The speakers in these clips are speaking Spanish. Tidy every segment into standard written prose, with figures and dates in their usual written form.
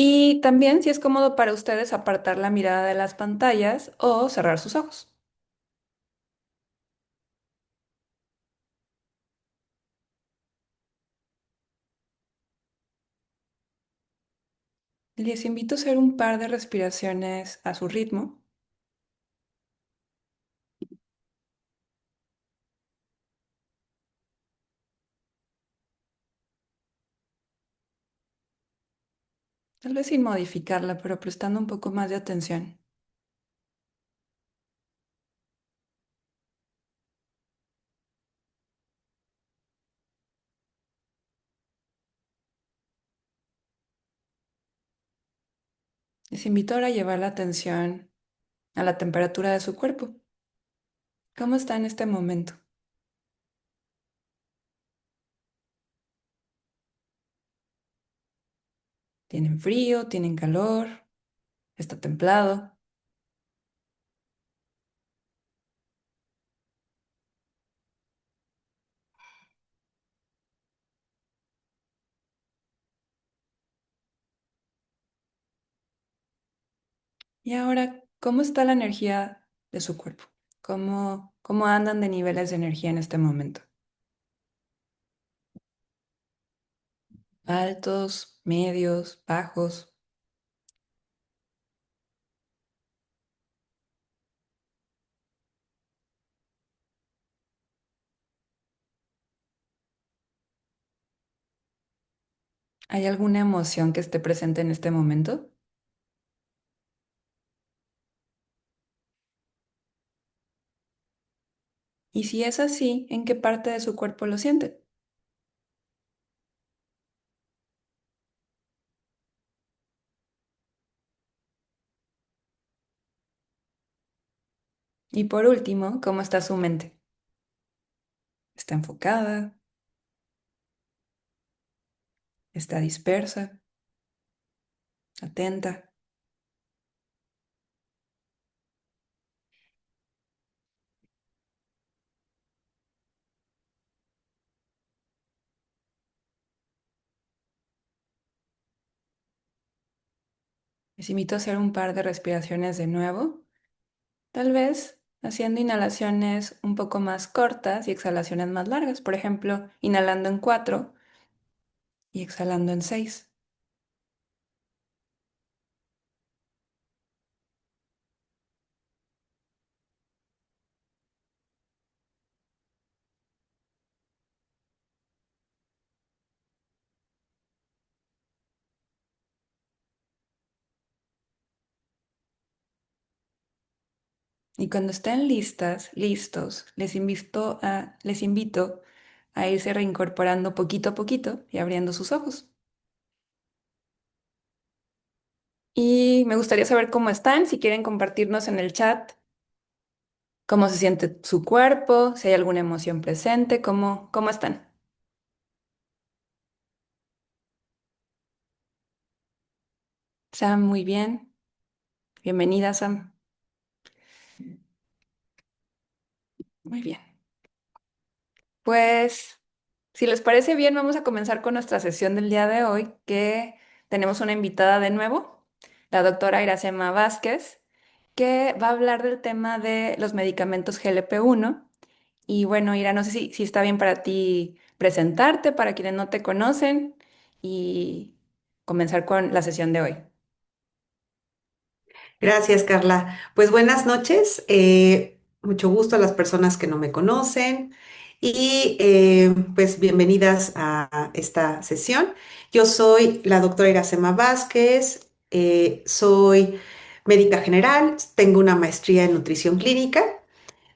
Y también si es cómodo para ustedes apartar la mirada de las pantallas o cerrar sus ojos. Les invito a hacer un par de respiraciones a su ritmo. Tal vez sin modificarla, pero prestando un poco más de atención. Les invito ahora a llevar la atención a la temperatura de su cuerpo. ¿Cómo está en este momento? ¿Tienen frío? ¿Tienen calor? ¿Está templado? Y ahora, ¿cómo está la energía de su cuerpo? ¿Cómo andan de niveles de energía en este momento? ¿Altos, medios, bajos? ¿Hay alguna emoción que esté presente en este momento? Y si es así, ¿en qué parte de su cuerpo lo siente? Y por último, ¿cómo está su mente? ¿Está enfocada? ¿Está dispersa? ¿Atenta? Les invito a hacer un par de respiraciones de nuevo, tal vez haciendo inhalaciones un poco más cortas y exhalaciones más largas. Por ejemplo, inhalando en 4 y exhalando en 6. Y cuando estén listas, listos, les invito a irse reincorporando poquito a poquito y abriendo sus ojos. Y me gustaría saber cómo están, si quieren compartirnos en el chat cómo se siente su cuerpo, si hay alguna emoción presente, cómo están. Sam, muy bien. Bienvenida, Sam. Muy bien. Pues, si les parece bien, vamos a comenzar con nuestra sesión del día de hoy, que tenemos una invitada de nuevo, la doctora Iracema Vázquez, que va a hablar del tema de los medicamentos GLP-1. Y bueno, Ira, no sé si está bien para ti presentarte, para quienes no te conocen, y comenzar con la sesión de hoy. Gracias, Carla. Pues buenas noches. Mucho gusto a las personas que no me conocen y pues bienvenidas a esta sesión. Yo soy la doctora Iracema Vázquez, soy médica general, tengo una maestría en nutrición clínica,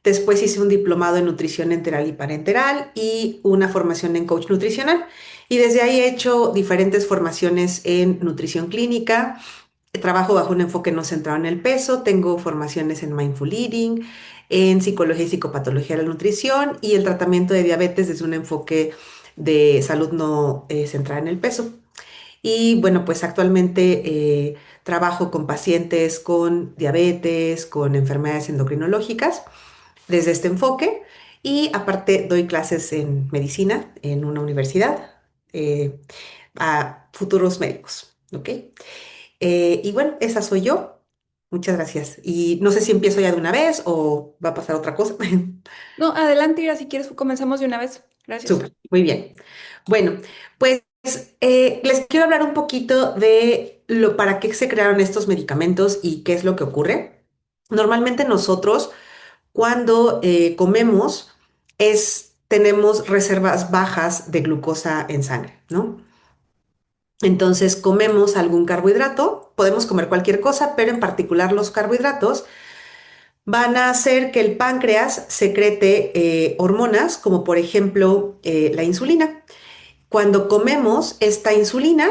después hice un diplomado en nutrición enteral y parenteral y una formación en coach nutricional. Y desde ahí he hecho diferentes formaciones en nutrición clínica. Trabajo bajo un enfoque no centrado en el peso, tengo formaciones en mindful eating, en psicología y psicopatología de la nutrición y el tratamiento de diabetes desde un enfoque de salud no centrada en el peso. Y bueno, pues actualmente trabajo con pacientes con diabetes, con enfermedades endocrinológicas desde este enfoque y aparte doy clases en medicina en una universidad a futuros médicos, ¿ok? Y bueno, esa soy yo. Muchas gracias. Y no sé si empiezo ya de una vez o va a pasar otra cosa. No, adelante, Ira, si quieres, comenzamos de una vez. Gracias. Súper, muy bien. Bueno, pues les quiero hablar un poquito de lo para qué se crearon estos medicamentos y qué es lo que ocurre. Normalmente nosotros cuando comemos tenemos reservas bajas de glucosa en sangre, ¿no? Entonces comemos algún carbohidrato, podemos comer cualquier cosa, pero en particular los carbohidratos van a hacer que el páncreas secrete hormonas, como por ejemplo la insulina. Cuando comemos, esta insulina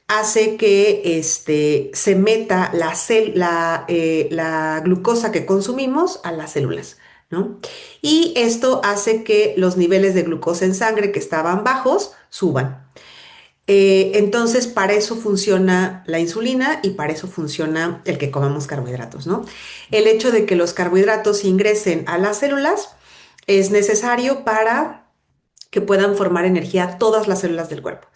hace que se meta la glucosa que consumimos a las células, ¿no? Y esto hace que los niveles de glucosa en sangre que estaban bajos suban. Entonces, para eso funciona la insulina y para eso funciona el que comamos carbohidratos, ¿no? El hecho de que los carbohidratos ingresen a las células es necesario para que puedan formar energía todas las células del cuerpo,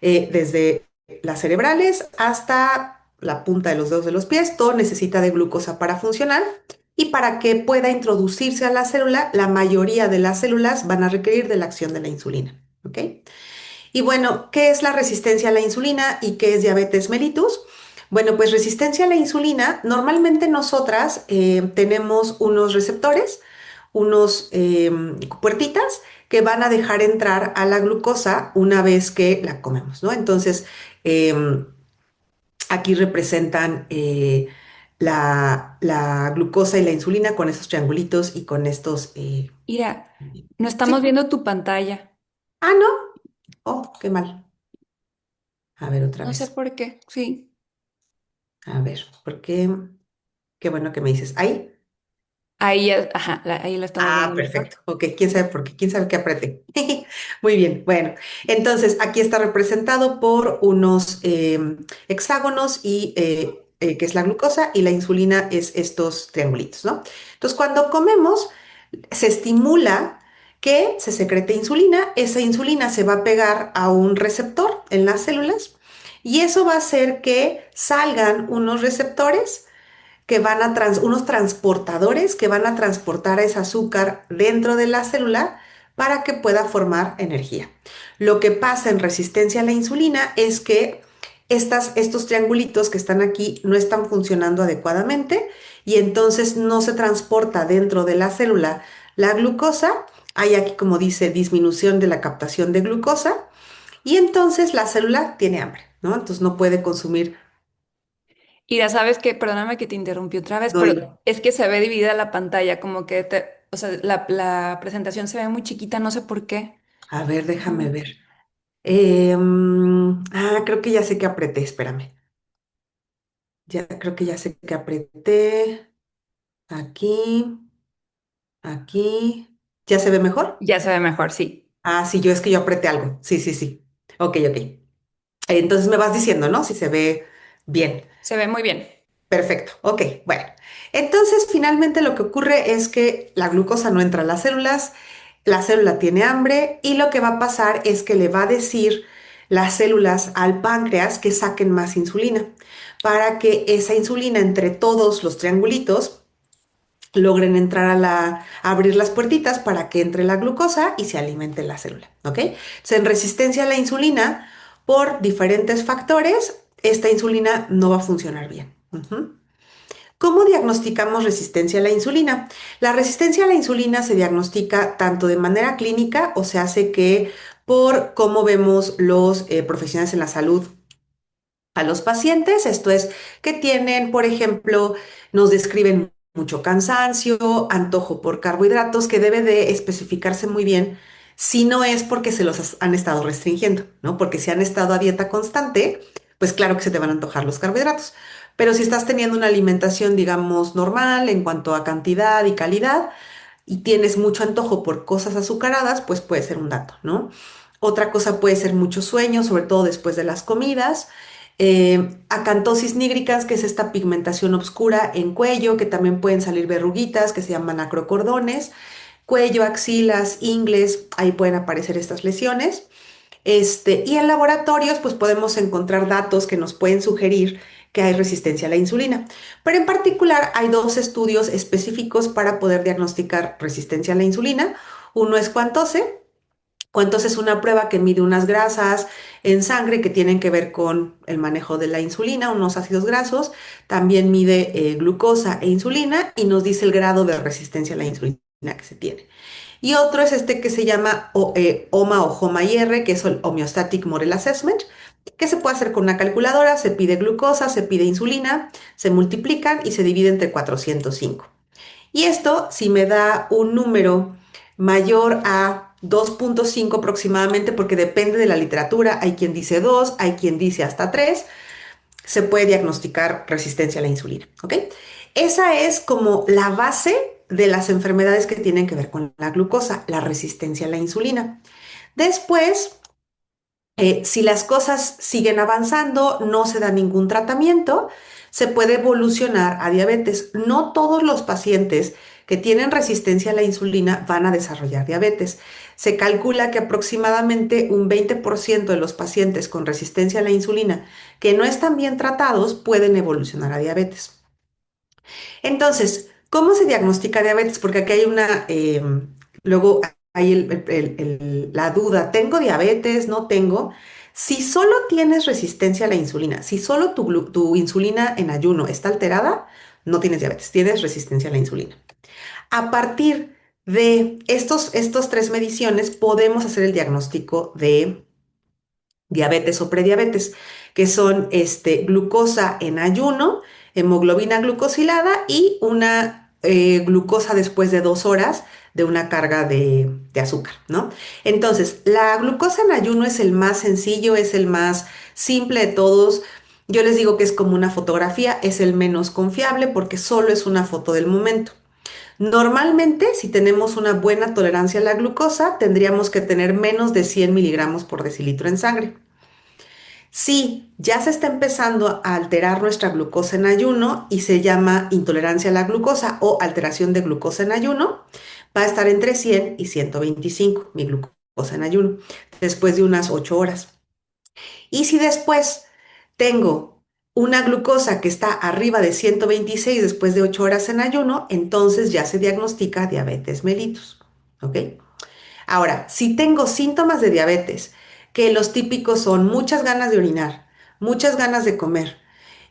desde las cerebrales hasta la punta de los dedos de los pies, todo necesita de glucosa para funcionar. Y para que pueda introducirse a la célula, la mayoría de las células van a requerir de la acción de la insulina. ¿Ok? Y bueno, ¿qué es la resistencia a la insulina y qué es diabetes mellitus? Bueno, pues resistencia a la insulina, normalmente nosotras tenemos unos receptores, unos puertitas que van a dejar entrar a la glucosa una vez que la comemos, ¿no? Entonces, em, aquí representan la glucosa y la insulina con esos triangulitos y con estos... Ira, no estamos sí. viendo tu pantalla. Ah, no. Oh, qué mal. A ver, otra No sé vez. por qué. Sí. A ver, ¿por qué? Qué bueno que me dices. ¿Ahí? Ahí, ajá, ahí la estamos Ah, viendo mejor. perfecto. Ok, quién sabe por qué, quién sabe qué apreté. Muy bien, bueno. Entonces, aquí está representado por unos hexágonos y que es la glucosa y la insulina es estos triangulitos, ¿no? Entonces, cuando comemos, se estimula que se secrete insulina. Esa insulina se va a pegar a un receptor en las células y eso va a hacer que salgan unos receptores que unos transportadores que van a transportar ese azúcar dentro de la célula para que pueda formar energía. Lo que pasa en resistencia a la insulina es que estos triangulitos que están aquí no están funcionando adecuadamente y entonces no se transporta dentro de la célula la glucosa. Hay aquí, como dice, disminución de la captación de glucosa y entonces la célula tiene hambre, ¿no? Entonces no puede consumir. Ira, sabes que, perdóname que te interrumpí otra vez, No, pero es que se ve dividida la pantalla, como que o sea, la presentación se ve muy chiquita, no sé por qué. a ver, déjame Ujú. ver. Creo que ya sé que apreté, espérame. Ya creo que ya sé que apreté. Aquí, aquí. ¿Ya se ve mejor? Ya se ve mejor, sí. Ah, sí, yo es que yo apreté algo. Sí, sí, sí. Ok, ok. Entonces me vas diciendo, ¿no? Si se ve bien. Se ve muy bien. Perfecto. Ok, bueno. Entonces, finalmente lo que ocurre es que la glucosa no entra a las células, la célula tiene hambre y lo que va a pasar es que le va a decir las células al páncreas que saquen más insulina para que esa insulina entre todos los triangulitos logren entrar a abrir las puertitas para que entre la glucosa y se alimente la célula, ¿ok? Entonces, en resistencia a la insulina, por diferentes factores, esta insulina no va a funcionar bien. Ujú. ¿Cómo diagnosticamos resistencia a la insulina? La resistencia a la insulina se diagnostica tanto de manera clínica, o se hace que por cómo vemos los profesionales en la salud a los pacientes, esto es, que tienen, por ejemplo, nos describen mucho cansancio, antojo por carbohidratos, que debe de especificarse muy bien si no es porque se los han estado restringiendo, ¿no? Porque si han estado a dieta constante, pues claro que se te van a antojar los carbohidratos. Pero si estás teniendo una alimentación, digamos, normal en cuanto a cantidad y calidad, y tienes mucho antojo por cosas azucaradas, pues puede ser un dato, ¿no? Otra cosa puede ser mucho sueño, sobre todo después de las comidas. Acantosis nígricas, que es esta pigmentación oscura en cuello, que también pueden salir verruguitas, que se llaman acrocordones. Cuello, axilas, ingles, ahí pueden aparecer estas lesiones. Y en laboratorios, pues podemos encontrar datos que nos pueden sugerir que hay resistencia a la insulina. Pero en particular hay dos estudios específicos para poder diagnosticar resistencia a la insulina. Uno es Quantose. Quantose es una prueba que mide unas grasas en sangre que tienen que ver con el manejo de la insulina, unos ácidos grasos. También mide glucosa e insulina y nos dice el grado de resistencia a la insulina que se tiene. Y otro es este que se llama OMA o HOMA-IR, que es el Homeostatic Model Assessment, que se puede hacer con una calculadora, se pide glucosa, se pide insulina, se multiplican y se divide entre 405. Y esto, si me da un número mayor a 2.5 aproximadamente, porque depende de la literatura, hay quien dice 2, hay quien dice hasta 3, se puede diagnosticar resistencia a la insulina, ¿ok? Esa es como la base de las enfermedades que tienen que ver con la glucosa, la resistencia a la insulina. Después, si las cosas siguen avanzando, no se da ningún tratamiento, se puede evolucionar a diabetes. No todos los pacientes que tienen resistencia a la insulina van a desarrollar diabetes. Se calcula que aproximadamente un 20% de los pacientes con resistencia a la insulina que no están bien tratados pueden evolucionar a diabetes. Entonces, ¿cómo se diagnostica diabetes? Porque aquí hay luego hay la duda, ¿tengo diabetes? ¿No tengo? Si solo tienes resistencia a la insulina, si solo tu insulina en ayuno está alterada, no tienes diabetes, tienes resistencia a la insulina. A partir de estos tres mediciones, podemos hacer el diagnóstico de diabetes o prediabetes, que son glucosa en ayuno, hemoglobina glucosilada y una glucosa después de 2 horas de una carga de azúcar, ¿no? Entonces, la glucosa en ayuno es el más sencillo, es el más simple de todos. Yo les digo que es como una fotografía, es el menos confiable porque solo es una foto del momento. Normalmente, si tenemos una buena tolerancia a la glucosa, tendríamos que tener menos de 100 miligramos por decilitro en sangre. Si ya se está empezando a alterar nuestra glucosa en ayuno y se llama intolerancia a la glucosa o alteración de glucosa en ayuno, va a estar entre 100 y 125 mi glucosa en ayuno, después de unas 8 horas. Y si después tengo una glucosa que está arriba de 126 después de 8 horas en ayuno, entonces ya se diagnostica diabetes mellitus. ¿Ok? Ahora, si tengo síntomas de diabetes, que los típicos son muchas ganas de orinar, muchas ganas de comer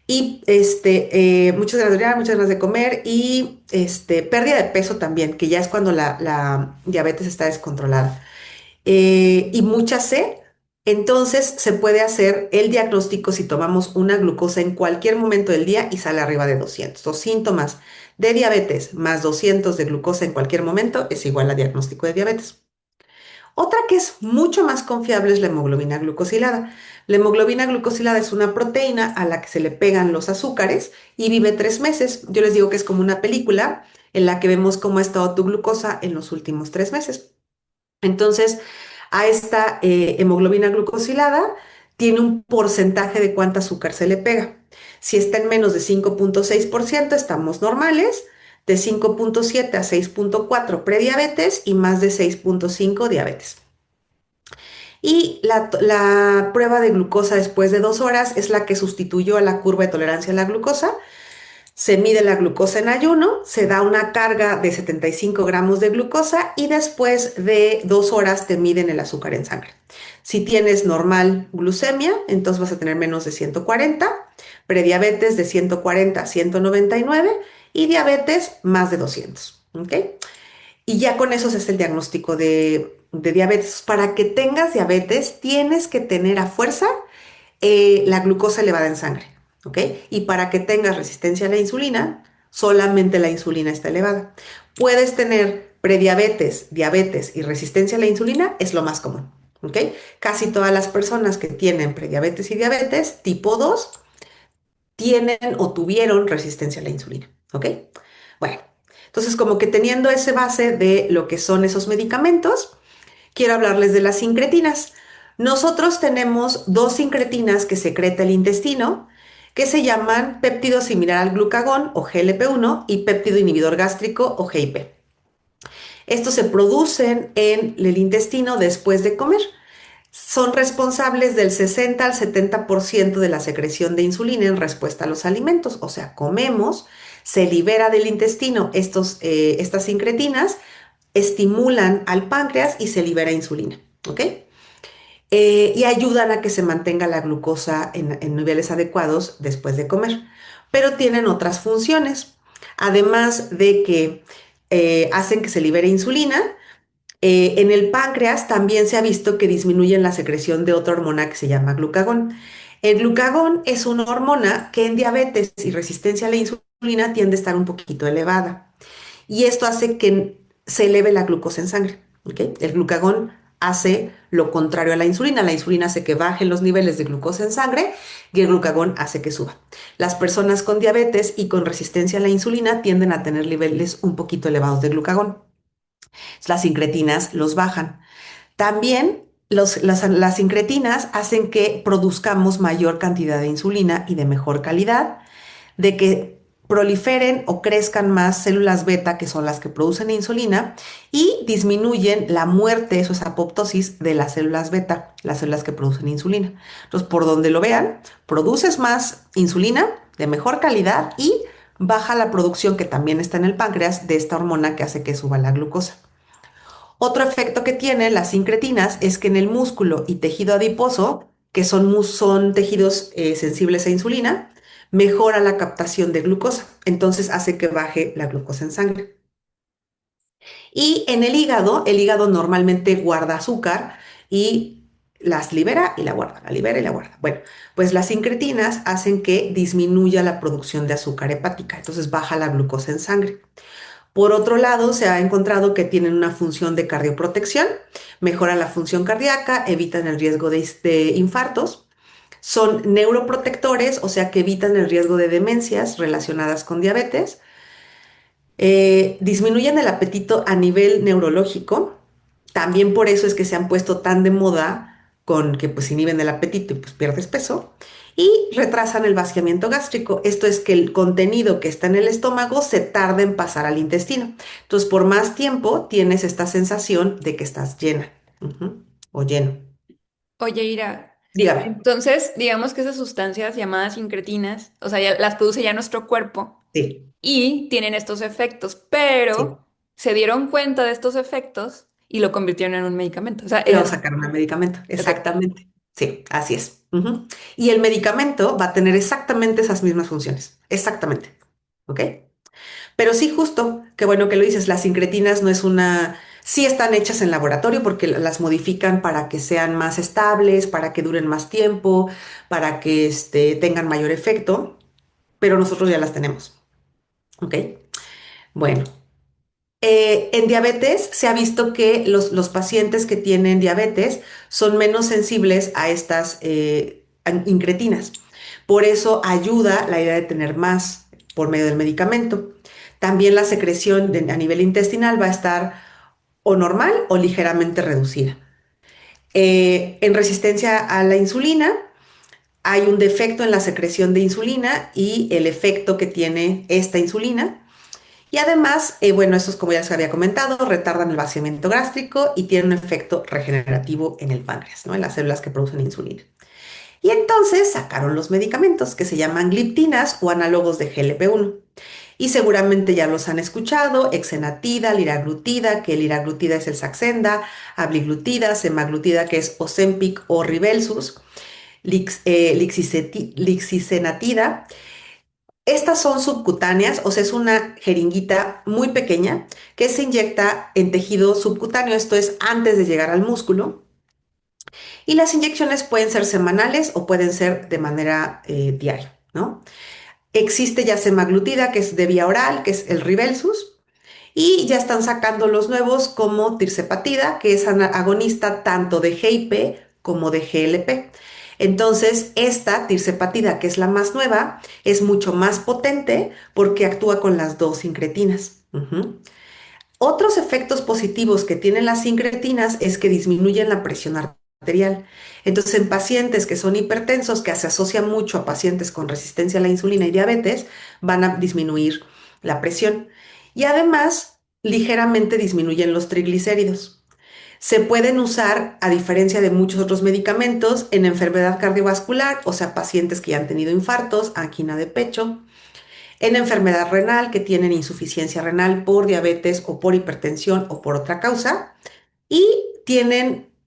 y muchas ganas de orinar, muchas ganas de comer y pérdida de peso también, que ya es cuando la diabetes está descontrolada, y mucha sed, entonces se puede hacer el diagnóstico si tomamos una glucosa en cualquier momento del día y sale arriba de 200. Los síntomas de diabetes más 200 de glucosa en cualquier momento es igual a diagnóstico de diabetes. Otra que es mucho más confiable es la hemoglobina glucosilada. La hemoglobina glucosilada es una proteína a la que se le pegan los azúcares y vive 3 meses. Yo les digo que es como una película en la que vemos cómo ha estado tu glucosa en los últimos 3 meses. Entonces, a esta hemoglobina glucosilada tiene un porcentaje de cuánta azúcar se le pega. Si está en menos de 5.6%, estamos normales, de 5.7 a 6.4 prediabetes y más de 6.5 diabetes. Y la prueba de glucosa después de 2 horas es la que sustituyó a la curva de tolerancia a la glucosa. Se mide la glucosa en ayuno, se da una carga de 75 gramos de glucosa y después de 2 horas te miden el azúcar en sangre. Si tienes normal glucemia, entonces vas a tener menos de 140, prediabetes de 140 a 199 y diabetes más de 200. ¿Ok? Y ya con eso se hace el diagnóstico de diabetes. Para que tengas diabetes, tienes que tener a fuerza la glucosa elevada en sangre, ¿ok? Y para que tengas resistencia a la insulina, solamente la insulina está elevada. Puedes tener prediabetes, diabetes y resistencia a la insulina, es lo más común, ¿ok? Casi todas las personas que tienen prediabetes y diabetes tipo 2 tienen o tuvieron resistencia a la insulina, ¿ok? Bueno, entonces como que teniendo ese base de lo que son esos medicamentos, quiero hablarles de las sincretinas. Nosotros tenemos dos sincretinas que secreta el intestino, que se llaman péptido similar al glucagón o GLP-1 y péptido inhibidor gástrico o GIP. Estos se producen en el intestino después de comer. Son responsables del 60 al 70% de la secreción de insulina en respuesta a los alimentos. O sea, comemos, se libera del intestino estas incretinas, estimulan al páncreas y se libera insulina. ¿Ok? Y ayudan a que se mantenga la glucosa en niveles adecuados después de comer. Pero tienen otras funciones. Además de que hacen que se libere insulina, en el páncreas también se ha visto que disminuyen la secreción de otra hormona que se llama glucagón. El glucagón es una hormona que en diabetes y resistencia a la insulina tiende a estar un poquito elevada. Y esto hace que se eleve la glucosa en sangre. ¿Ok? El glucagón hace lo contrario a la insulina. La insulina hace que bajen los niveles de glucosa en sangre y el glucagón hace que suba. Las personas con diabetes y con resistencia a la insulina tienden a tener niveles un poquito elevados de glucagón. Las incretinas los bajan. También las incretinas hacen que produzcamos mayor cantidad de insulina y de mejor calidad, de que proliferen o crezcan más células beta, que son las que producen insulina, y disminuyen la muerte, eso es apoptosis, de las células beta, las células que producen insulina. Entonces, por donde lo vean, produces más insulina de mejor calidad y baja la producción, que también está en el páncreas, de esta hormona que hace que suba la glucosa. Otro efecto que tienen las incretinas es que en el músculo y tejido adiposo, que son tejidos sensibles a insulina, mejora la captación de glucosa. Entonces hace que baje la glucosa en sangre. Y en el hígado normalmente guarda azúcar y las libera y la guarda, la libera y la guarda. Bueno, pues las incretinas hacen que disminuya la producción de azúcar hepática, entonces baja la glucosa en sangre. Por otro lado, se ha encontrado que tienen una función de cardioprotección, mejoran la función cardíaca, evitan el riesgo de infartos, son neuroprotectores, o sea que evitan el riesgo de demencias relacionadas con diabetes, disminuyen el apetito a nivel neurológico, también por eso es que se han puesto tan de moda con que pues inhiben el apetito y pues pierdes peso, y retrasan el vaciamiento gástrico. Esto es que el contenido que está en el estómago se tarda en pasar al intestino. Entonces, por más tiempo tienes esta sensación de que estás llena, o lleno. Oye, Ira, Dígame. entonces digamos que esas sustancias llamadas incretinas, o sea, las produce ya nuestro cuerpo Sí, y tienen estos efectos, pero sí. se dieron cuenta de estos efectos y lo convirtieron en un medicamento. O sea, Y vamos a sacar un medicamento. exacto. Exactamente. Sí, así es. Y el medicamento va a tener exactamente esas mismas funciones. Exactamente. ¿Ok? Pero sí, justo, qué bueno que lo dices, las sincretinas no es una, sí están hechas en laboratorio porque las modifican para que sean más estables, para que duren más tiempo, para que tengan mayor efecto, pero nosotros ya las tenemos, ¿ok? Bueno, en diabetes se ha visto que los pacientes que tienen diabetes son menos sensibles a estas incretinas. Por eso ayuda la idea de tener más por medio del medicamento. También la secreción a nivel intestinal va a estar o normal o ligeramente reducida. En resistencia a la insulina hay un defecto en la secreción de insulina y el efecto que tiene esta insulina. Y además, bueno, estos, como ya les había comentado, retardan el vaciamiento gástrico y tienen un efecto regenerativo en el páncreas, ¿no? En las células que producen insulina. Y entonces sacaron los medicamentos que se llaman gliptinas o análogos de GLP-1. Y seguramente ya los han escuchado: exenatida, liraglutida, que liraglutida es el Saxenda, abliglutida, semaglutida, que es Ozempic o Rybelsus, lixisenatida. Estas son subcutáneas, o sea, es una jeringuita muy pequeña que se inyecta en tejido subcutáneo, esto es antes de llegar al músculo. Y las inyecciones pueden ser semanales o pueden ser de manera diaria, ¿no? Existe ya semaglutida, que es de vía oral, que es el Rybelsus, y ya están sacando los nuevos como tirzepatida, que es agonista tanto de GIP como de GLP. Entonces, esta tirzepatida, que es la más nueva, es mucho más potente porque actúa con las dos incretinas. Otros efectos positivos que tienen las incretinas es que disminuyen la presión arterial. Entonces, en pacientes que son hipertensos, que se asocian mucho a pacientes con resistencia a la insulina y diabetes, van a disminuir la presión. Y además, ligeramente disminuyen los triglicéridos. Se pueden usar, a diferencia de muchos otros medicamentos, en enfermedad cardiovascular, o sea, pacientes que ya han tenido infartos, angina de pecho, en enfermedad renal, que tienen insuficiencia renal por diabetes o por hipertensión o por otra causa, y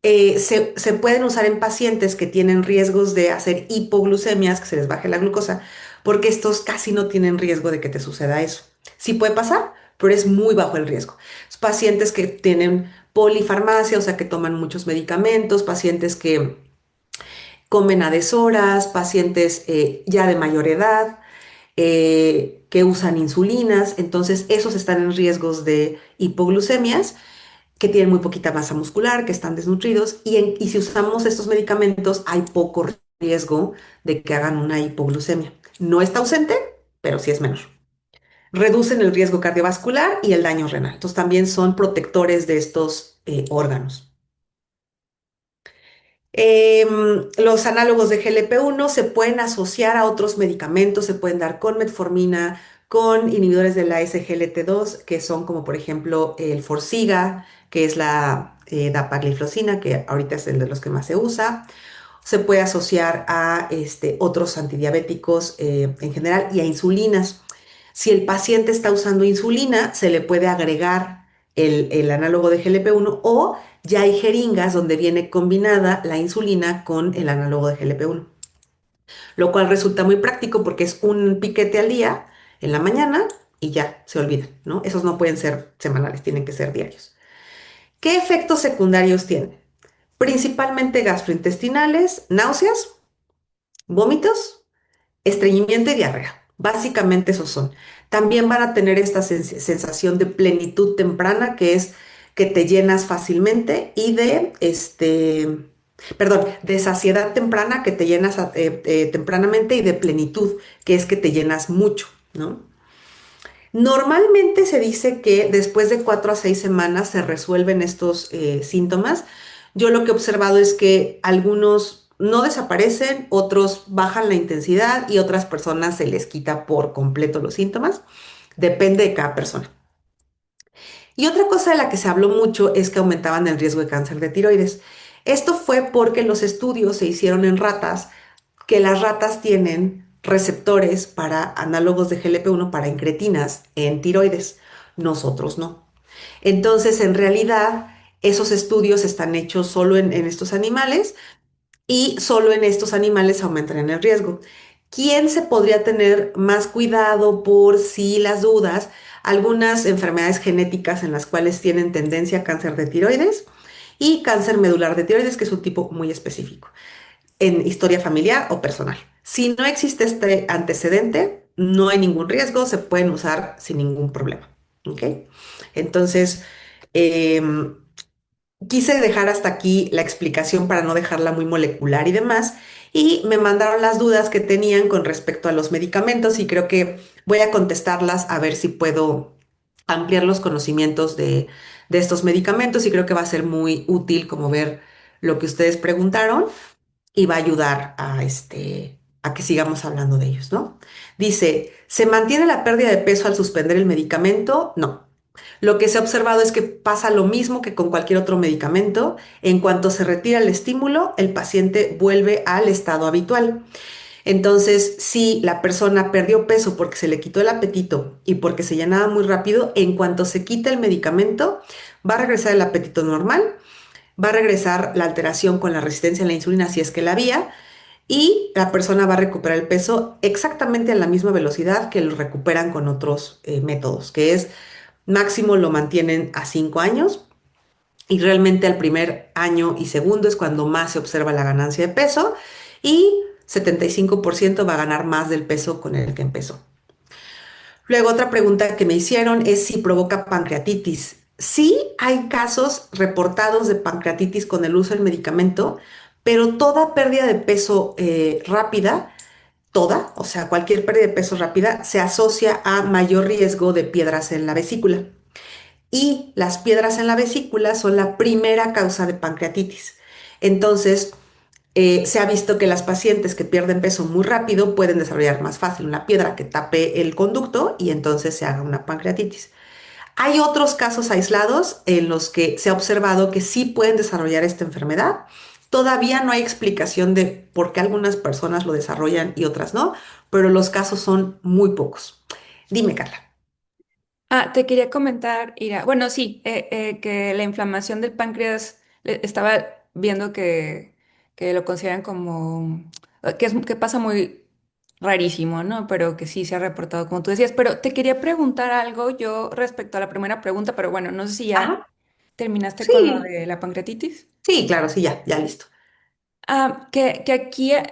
se pueden usar en pacientes que tienen riesgos de hacer hipoglucemias, que se les baje la glucosa, porque estos casi no tienen riesgo de que te suceda eso. Sí puede pasar, pero es muy bajo el riesgo. Pacientes que tienen polifarmacia, o sea, que toman muchos medicamentos, pacientes que comen a deshoras, pacientes ya de mayor edad, que usan insulinas, entonces esos están en riesgos de hipoglucemias, que tienen muy poquita masa muscular, que están desnutridos, y si usamos estos medicamentos hay poco riesgo de que hagan una hipoglucemia. No está ausente, pero sí es menor. Reducen el riesgo cardiovascular y el daño renal. Entonces también son protectores de estos órganos. Los análogos de GLP-1 se pueden asociar a otros medicamentos, se pueden dar con metformina, con inhibidores de la SGLT2, que son como por ejemplo el Forxiga, que es la dapagliflozina, que ahorita es el de los que más se usa. Se puede asociar a otros antidiabéticos en general y a insulinas. Si el paciente está usando insulina, se le puede agregar el análogo de GLP-1 o ya hay jeringas donde viene combinada la insulina con el análogo de GLP-1, lo cual resulta muy práctico porque es un piquete al día en la mañana y ya se olvida, ¿no? Esos no pueden ser semanales, tienen que ser diarios. ¿Qué efectos secundarios tienen? Principalmente gastrointestinales, náuseas, vómitos, estreñimiento y diarrea. Básicamente esos son. También van a tener esta sensación de plenitud temprana, que es que te llenas fácilmente, y perdón, de saciedad temprana, que te llenas tempranamente, y de plenitud, que es que te llenas mucho, ¿no? Normalmente se dice que después de 4 a 6 semanas se resuelven estos síntomas. Yo lo que he observado es que algunos no desaparecen, otros bajan la intensidad y otras personas se les quita por completo los síntomas. Depende de cada persona. Y otra cosa de la que se habló mucho es que aumentaban el riesgo de cáncer de tiroides. Esto fue porque los estudios se hicieron en ratas, que las ratas tienen receptores para análogos de GLP-1 para incretinas en tiroides. Nosotros no. Entonces, en realidad, esos estudios están hechos solo en estos animales y solo en estos animales aumentan en el riesgo. ¿Quién se podría tener más cuidado por si las dudas? Algunas enfermedades genéticas en las cuales tienen tendencia a cáncer de tiroides y cáncer medular de tiroides, que es un tipo muy específico, en historia familiar o personal. Si no existe este antecedente, no hay ningún riesgo, se pueden usar sin ningún problema. ¿Ok? Entonces, em, quise dejar hasta aquí la explicación para no dejarla muy molecular y demás, y me mandaron las dudas que tenían con respecto a los medicamentos y creo que voy a contestarlas a ver si puedo ampliar los conocimientos de estos medicamentos, y creo que va a ser muy útil como ver lo que ustedes preguntaron y va a ayudar a que sigamos hablando de ellos, ¿no? Dice, ¿se mantiene la pérdida de peso al suspender el medicamento? No. Lo que se ha observado es que pasa lo mismo que con cualquier otro medicamento. En cuanto se retira el estímulo, el paciente vuelve al estado habitual. Entonces, si la persona perdió peso porque se le quitó el apetito y porque se llenaba muy rápido, en cuanto se quita el medicamento, va a regresar el apetito normal, va a regresar la alteración con la resistencia a la insulina si es que la había, y la persona va a recuperar el peso exactamente a la misma velocidad que lo recuperan con otros métodos, que es máximo lo mantienen a 5 años, y realmente al primer año y segundo es cuando más se observa la ganancia de peso, y 75% va a ganar más del peso con el que empezó. Luego, otra pregunta que me hicieron es si provoca pancreatitis. Sí hay casos reportados de pancreatitis con el uso del medicamento, pero toda pérdida de peso rápida, toda, o sea, cualquier pérdida de peso rápida, se asocia a mayor riesgo de piedras en la vesícula. Y las piedras en la vesícula son la primera causa de pancreatitis. Entonces, se ha visto que las pacientes que pierden peso muy rápido pueden desarrollar más fácil una piedra que tape el conducto y entonces se haga una pancreatitis. Hay otros casos aislados en los que se ha observado que sí pueden desarrollar esta enfermedad. Todavía no hay explicación de por qué algunas personas lo desarrollan y otras no, pero los casos son muy pocos. Dime, Carla. Ah, te quería comentar, Ira. Bueno, sí, que la inflamación del páncreas, estaba viendo que lo consideran como, que pasa muy rarísimo, ¿no? Pero que sí se ha reportado, como tú decías. Pero te quería preguntar algo yo respecto a la primera pregunta, pero bueno, no sé si ya Ajá. terminaste con lo Sí, de la pancreatitis. sí, claro, sí, ya, ya listo. Que aquí he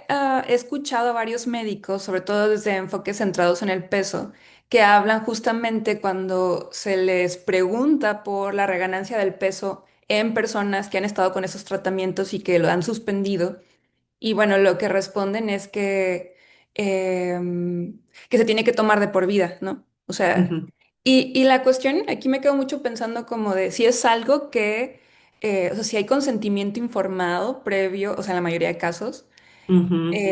escuchado a varios médicos, sobre todo desde enfoques centrados en el peso, que hablan justamente cuando se les pregunta por la reganancia del peso en personas que han estado con esos tratamientos y que lo han suspendido. Y bueno, lo que responden es que se tiene que tomar de por vida, ¿no? O sea, Ujú, y la cuestión, aquí me quedo mucho pensando como de si es algo o sea, si hay consentimiento informado previo, o sea, en la mayoría de casos, ujú,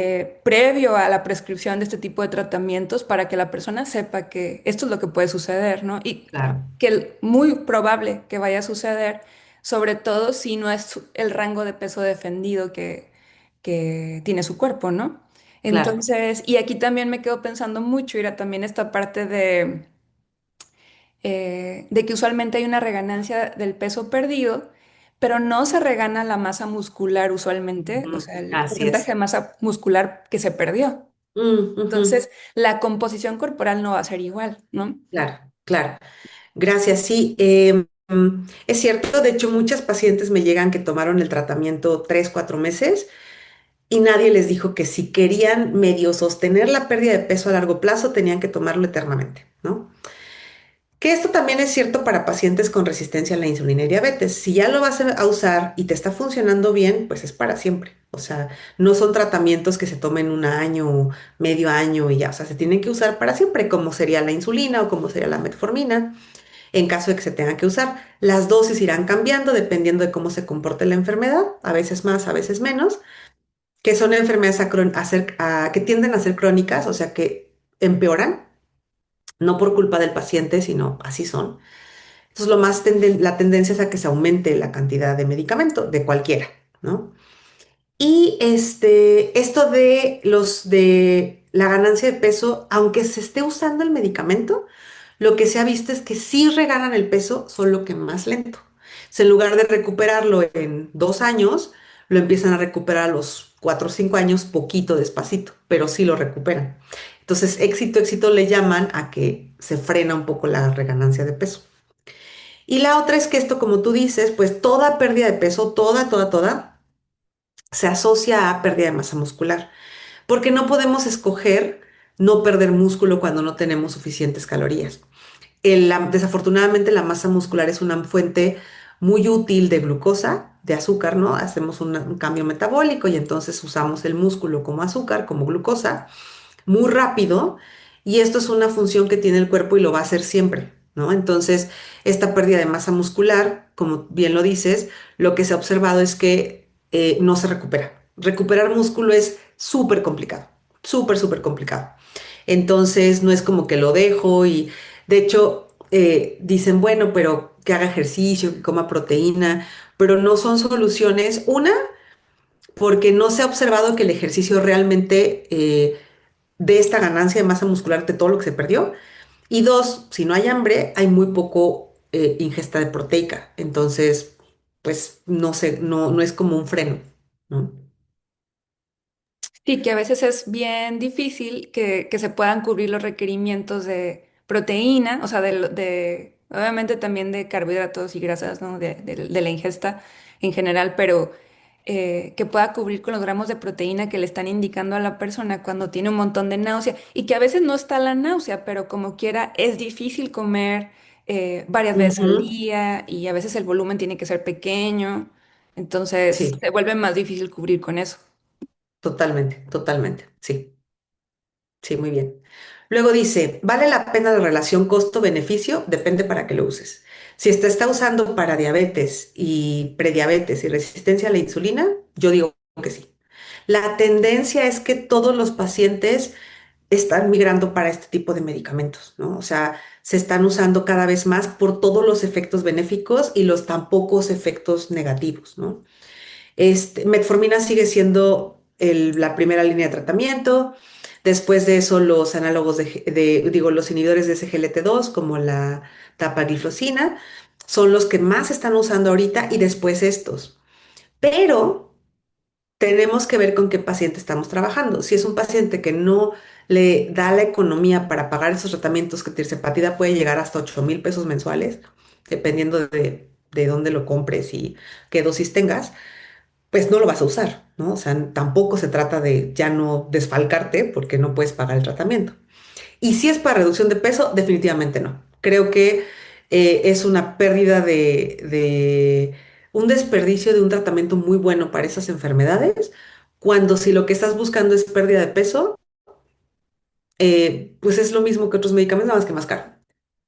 previo a la prescripción de este tipo de tratamientos para que la persona sepa que esto es lo que puede suceder, ¿no? Y claro, que muy probable que vaya a suceder, sobre todo si no es el rango de peso defendido que tiene su cuerpo, ¿no? claro. Entonces, y aquí también me quedo pensando mucho, era también esta parte de que usualmente hay una reganancia del peso perdido, pero no se regana la masa muscular usualmente, o Ujú, sea, el así porcentaje es. de masa muscular que se perdió. Ujú, Entonces, la composición corporal no va a ser igual, ¿no? claro, claro. Gracias. Sí, es cierto. De hecho, muchas pacientes me llegan que tomaron el tratamiento 3, 4 meses y nadie les dijo que si querían medio sostener la pérdida de peso a largo plazo, tenían que tomarlo eternamente, ¿no? Que esto también es cierto para pacientes con resistencia a la insulina y diabetes. Si ya lo vas a usar y te está funcionando bien, pues es para siempre. O sea, no son tratamientos que se tomen un año o medio año y ya. O sea, se tienen que usar para siempre, como sería la insulina o como sería la metformina. En caso de que se tenga que usar, las dosis irán cambiando dependiendo de cómo se comporte la enfermedad, a veces más, a veces menos, que son enfermedades que tienden a ser crónicas, o sea, que empeoran, no por culpa del paciente, sino así son. Entonces, la tendencia es a que se aumente la cantidad de medicamento, de cualquiera, ¿no? Y esto de la ganancia de peso, aunque se esté usando el medicamento, lo que se ha visto es que sí reganan el peso, solo que más lento. O sea, en lugar de recuperarlo en 2 años, lo empiezan a recuperar a los 4 o 5 años, poquito despacito, pero sí lo recuperan. Entonces, éxito, éxito le llaman a que se frena un poco la reganancia de peso. Y la otra es que esto, como tú dices, pues toda pérdida de peso, toda, se asocia a pérdida de masa muscular, porque no podemos escoger no perder músculo cuando no tenemos suficientes calorías. Desafortunadamente la masa muscular es una fuente muy útil de glucosa, de azúcar, ¿no? Hacemos un cambio metabólico y entonces usamos el músculo como azúcar, como glucosa muy rápido y esto es una función que tiene el cuerpo y lo va a hacer siempre, ¿no? Entonces, esta pérdida de masa muscular, como bien lo dices, lo que se ha observado es que no se recupera. Recuperar músculo es súper complicado, súper complicado. Entonces, no es como que lo dejo y, de hecho, dicen, bueno, pero que haga ejercicio, que coma proteína, pero no son soluciones. Una, porque no se ha observado que el ejercicio realmente de esta ganancia de masa muscular de todo lo que se perdió. Y dos, si no hay hambre, hay muy poco ingesta de proteica. Entonces, pues no es como un freno, ¿no? Sí, que a veces es bien difícil que se puedan cubrir los requerimientos de proteína, o sea, obviamente también de carbohidratos y grasas, ¿no? De la ingesta en general, pero que pueda cubrir con los gramos de proteína que le están indicando a la persona cuando tiene un montón de náusea y que a veces no está la náusea, pero como quiera es difícil comer varias veces al Ujú. día y a veces el volumen tiene que ser pequeño, entonces Sí, se vuelve más difícil cubrir con eso. totalmente. Sí, sí, muy bien. Luego dice, ¿vale la pena la relación costo-beneficio? Depende para qué lo uses. Si te está usando para diabetes y prediabetes y resistencia a la insulina, yo digo que sí. La tendencia es que todos los pacientes están migrando para este tipo de medicamentos, ¿no? O sea, se están usando cada vez más por todos los efectos benéficos y los tan pocos efectos negativos, ¿no? Metformina sigue siendo la primera línea de tratamiento. Después de eso, los análogos digo, los inhibidores de SGLT2, como la dapagliflozina, son los que más se están usando ahorita y después estos. Pero tenemos que ver con qué paciente estamos trabajando. Si es un paciente que no le da la economía para pagar esos tratamientos, que tirzepatida puede llegar hasta 8,000 pesos mensuales, dependiendo de dónde lo compres y qué dosis tengas, pues no lo vas a usar, ¿no? O sea, tampoco se trata de ya no desfalcarte porque no puedes pagar el tratamiento. Y si es para reducción de peso, definitivamente no. Creo que es una pérdida un desperdicio de un tratamiento muy bueno para esas enfermedades, cuando si lo que estás buscando es pérdida de peso, pues es lo mismo que otros medicamentos, nada más que más caro,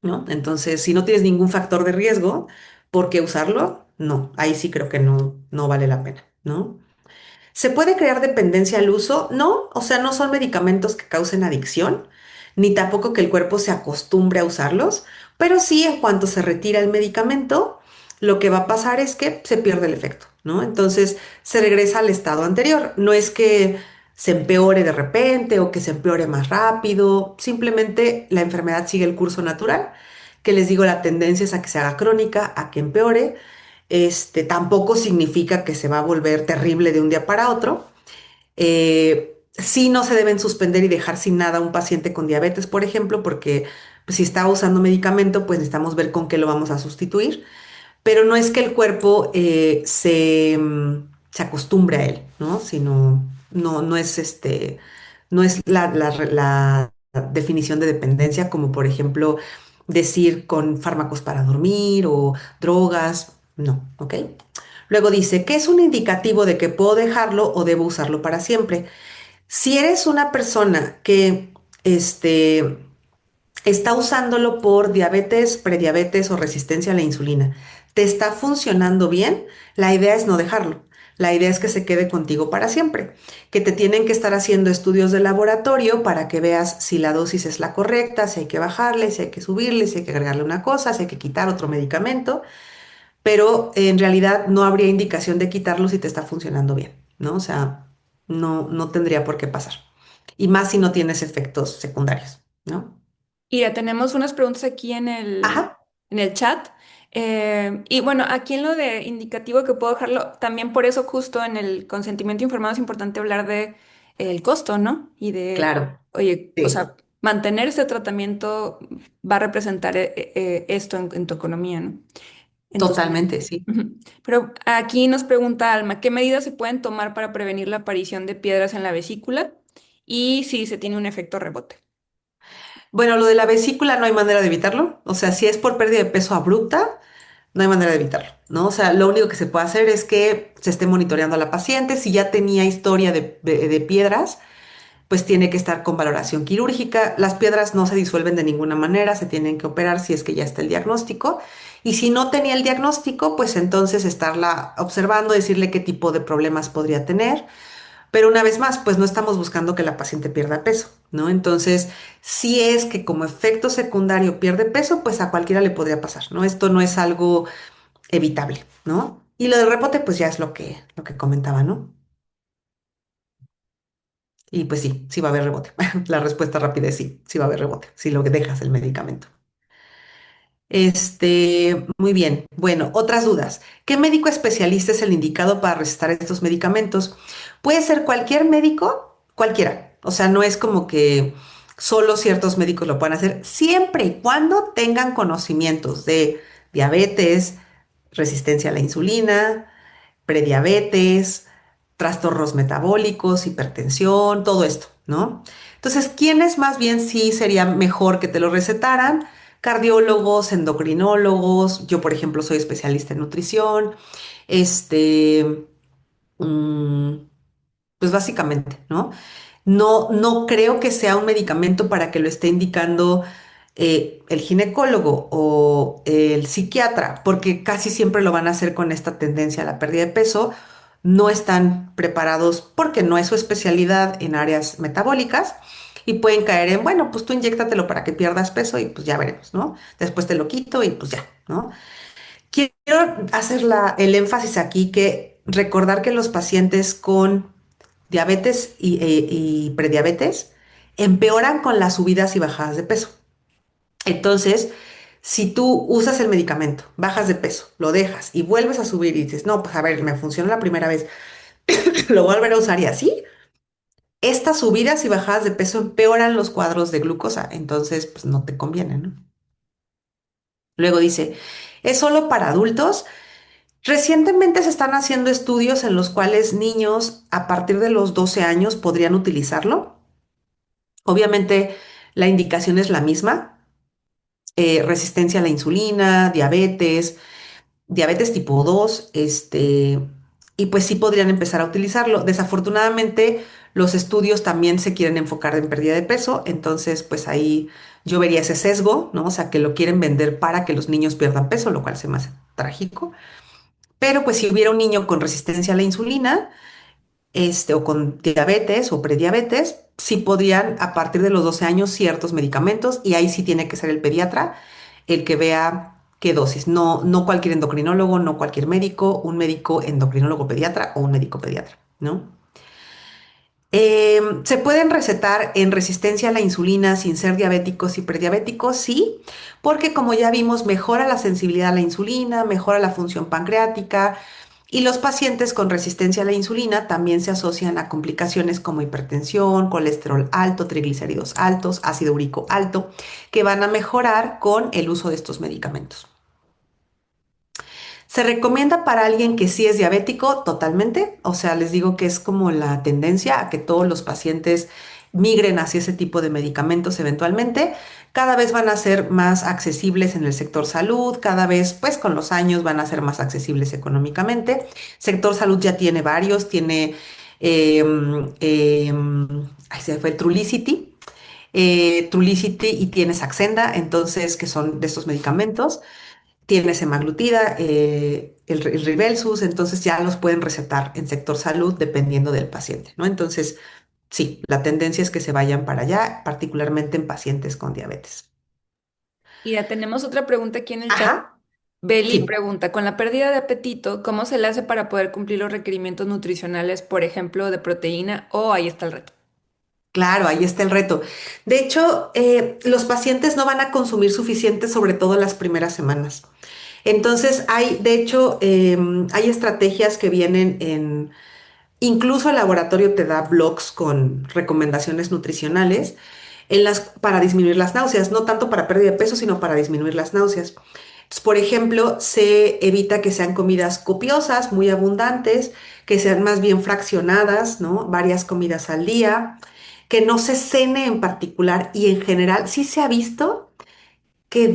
¿no? Entonces, si no tienes ningún factor de riesgo, ¿por qué usarlo? No, ahí sí creo que no vale la pena, ¿no? ¿Se puede crear dependencia al uso? No, o sea, no son medicamentos que causen adicción, ni tampoco que el cuerpo se acostumbre a usarlos, pero sí en cuanto se retira el medicamento, lo que va a pasar es que se pierde el efecto, ¿no? Entonces se regresa al estado anterior. No es que se empeore de repente o que se empeore más rápido, simplemente la enfermedad sigue el curso natural, que les digo, la tendencia es a que se haga crónica, a que empeore. Tampoco significa que se va a volver terrible de un día para otro. Sí, no se deben suspender y dejar sin nada a un paciente con diabetes, por ejemplo, porque pues, si está usando medicamento, pues necesitamos ver con qué lo vamos a sustituir, pero no es que el cuerpo se acostumbre a él, ¿no? Sino, no es no es la definición de dependencia, como por ejemplo decir con fármacos para dormir o drogas, no, ¿ok? Luego dice, ¿qué es un indicativo de que puedo dejarlo o debo usarlo para siempre? Si eres una persona que este, está usándolo por diabetes, prediabetes o resistencia a la insulina, te está funcionando bien, la idea es no dejarlo. La idea es que se quede contigo para siempre, que te tienen que estar haciendo estudios de laboratorio para que veas si la dosis es la correcta, si hay que bajarle, si hay que subirle, si hay que agregarle una cosa, si hay que quitar otro medicamento, pero en realidad no habría indicación de quitarlo si te está funcionando bien, ¿no? O sea, no tendría por qué pasar. Y más si no tienes efectos secundarios, ¿no? Mira, tenemos unas preguntas aquí Ajá, en el chat. Y bueno, aquí en lo de indicativo que puedo dejarlo, también por eso justo en el consentimiento informado es importante hablar de el costo, ¿no? Y de, claro, oye, o sí, sea, mantener este tratamiento va a representar esto en tu economía, ¿no? Entonces, totalmente, sí. ujú. Pero aquí nos pregunta Alma, ¿qué medidas se pueden tomar para prevenir la aparición de piedras en la vesícula y si se tiene un efecto rebote? Bueno, lo de la vesícula no hay manera de evitarlo. O sea, si es por pérdida de peso abrupta, no hay manera de evitarlo, ¿no? O sea, lo único que se puede hacer es que se esté monitoreando a la paciente. Si ya tenía historia de piedras, pues tiene que estar con valoración quirúrgica. Las piedras no se disuelven de ninguna manera, se tienen que operar si es que ya está el diagnóstico. Y si no tenía el diagnóstico, pues entonces estarla observando, decirle qué tipo de problemas podría tener. Pero una vez más, pues no estamos buscando que la paciente pierda peso, ¿no? Entonces, si es que como efecto secundario pierde peso, pues a cualquiera le podría pasar, ¿no? Esto no es algo evitable, ¿no? Y lo del repote, pues ya es lo que comentaba, ¿no? Y pues sí, sí va a haber rebote. La respuesta rápida es sí, sí va a haber rebote, si lo que dejas el medicamento. Muy bien. Bueno, otras dudas. ¿Qué médico especialista es el indicado para recetar estos medicamentos? Puede ser cualquier médico, cualquiera. O sea, no es como que solo ciertos médicos lo puedan hacer, siempre y cuando tengan conocimientos de diabetes, resistencia a la insulina, prediabetes, trastornos metabólicos, hipertensión, todo esto, ¿no? Entonces, ¿quiénes más bien sí sería mejor que te lo recetaran? Cardiólogos, endocrinólogos, yo por ejemplo soy especialista en nutrición, este, mm, pues básicamente, ¿no? No creo que sea un medicamento para que lo esté indicando el ginecólogo o el psiquiatra, porque casi siempre lo van a hacer con esta tendencia a la pérdida de peso. No están preparados porque no es su especialidad en áreas metabólicas y pueden caer en, bueno, pues tú inyéctatelo para que pierdas peso y pues ya veremos, ¿no? Después te lo quito y pues ya, ¿no? Quiero hacer el énfasis aquí que recordar que los pacientes con diabetes y prediabetes empeoran con las subidas y bajadas de peso. Entonces, si tú usas el medicamento, bajas de peso, lo dejas y vuelves a subir y dices, no, pues a ver, me funcionó la primera vez, lo voy a volver a usar y así, estas subidas y bajadas de peso empeoran los cuadros de glucosa, entonces pues no te conviene, ¿no? Luego dice, ¿es solo para adultos? Recientemente se están haciendo estudios en los cuales niños a partir de los 12 años podrían utilizarlo. Obviamente la indicación es la misma, resistencia a la insulina, diabetes tipo 2, y pues sí podrían empezar a utilizarlo. Desafortunadamente, los estudios también se quieren enfocar en pérdida de peso, entonces pues ahí yo vería ese sesgo, ¿no? O sea, que lo quieren vender para que los niños pierdan peso, lo cual se me hace trágico. Pero pues si hubiera un niño con resistencia a la insulina, o con diabetes o prediabetes, sí podrían a partir de los 12 años ciertos medicamentos y ahí sí tiene que ser el pediatra el que vea qué dosis. No, no cualquier endocrinólogo, no cualquier médico, un médico endocrinólogo pediatra o un médico pediatra, ¿no? ¿Se pueden recetar en resistencia a la insulina sin ser diabéticos y prediabéticos? Sí, porque como ya vimos, mejora la sensibilidad a la insulina, mejora la función pancreática y los pacientes con resistencia a la insulina también se asocian a complicaciones como hipertensión, colesterol alto, triglicéridos altos, ácido úrico alto, que van a mejorar con el uso de estos medicamentos. Se recomienda para alguien que sí es diabético totalmente, o sea, les digo que es como la tendencia a que todos los pacientes migren hacia ese tipo de medicamentos eventualmente. Cada vez van a ser más accesibles en el sector salud, cada vez, pues con los años van a ser más accesibles económicamente. Sector salud ya tiene varios, tiene, ay, se me fue el Trulicity y tiene Saxenda, entonces, que son de estos medicamentos. Tiene semaglutida, el Rybelsus, entonces ya los pueden recetar en sector salud dependiendo del paciente, ¿no? Entonces, sí, la tendencia es que se vayan para allá, particularmente en pacientes con diabetes. Y ya tenemos otra pregunta aquí en el chat. Ajá, Beli sí, pregunta, con la pérdida de apetito, ¿cómo se le hace para poder cumplir los requerimientos nutricionales, por ejemplo, de proteína? O ahí está el reto. claro, ahí está el reto. De hecho, los pacientes no van a consumir suficiente, sobre todo en las primeras semanas. Entonces, de hecho, hay estrategias que vienen en. Incluso el laboratorio te da blogs con recomendaciones nutricionales para disminuir las náuseas, no tanto para pérdida de peso, sino para disminuir las náuseas. Entonces, por ejemplo, se evita que sean comidas copiosas, muy abundantes, que sean más bien fraccionadas, ¿no? Varias comidas al día, que no se cene en particular y en general sí se ha visto que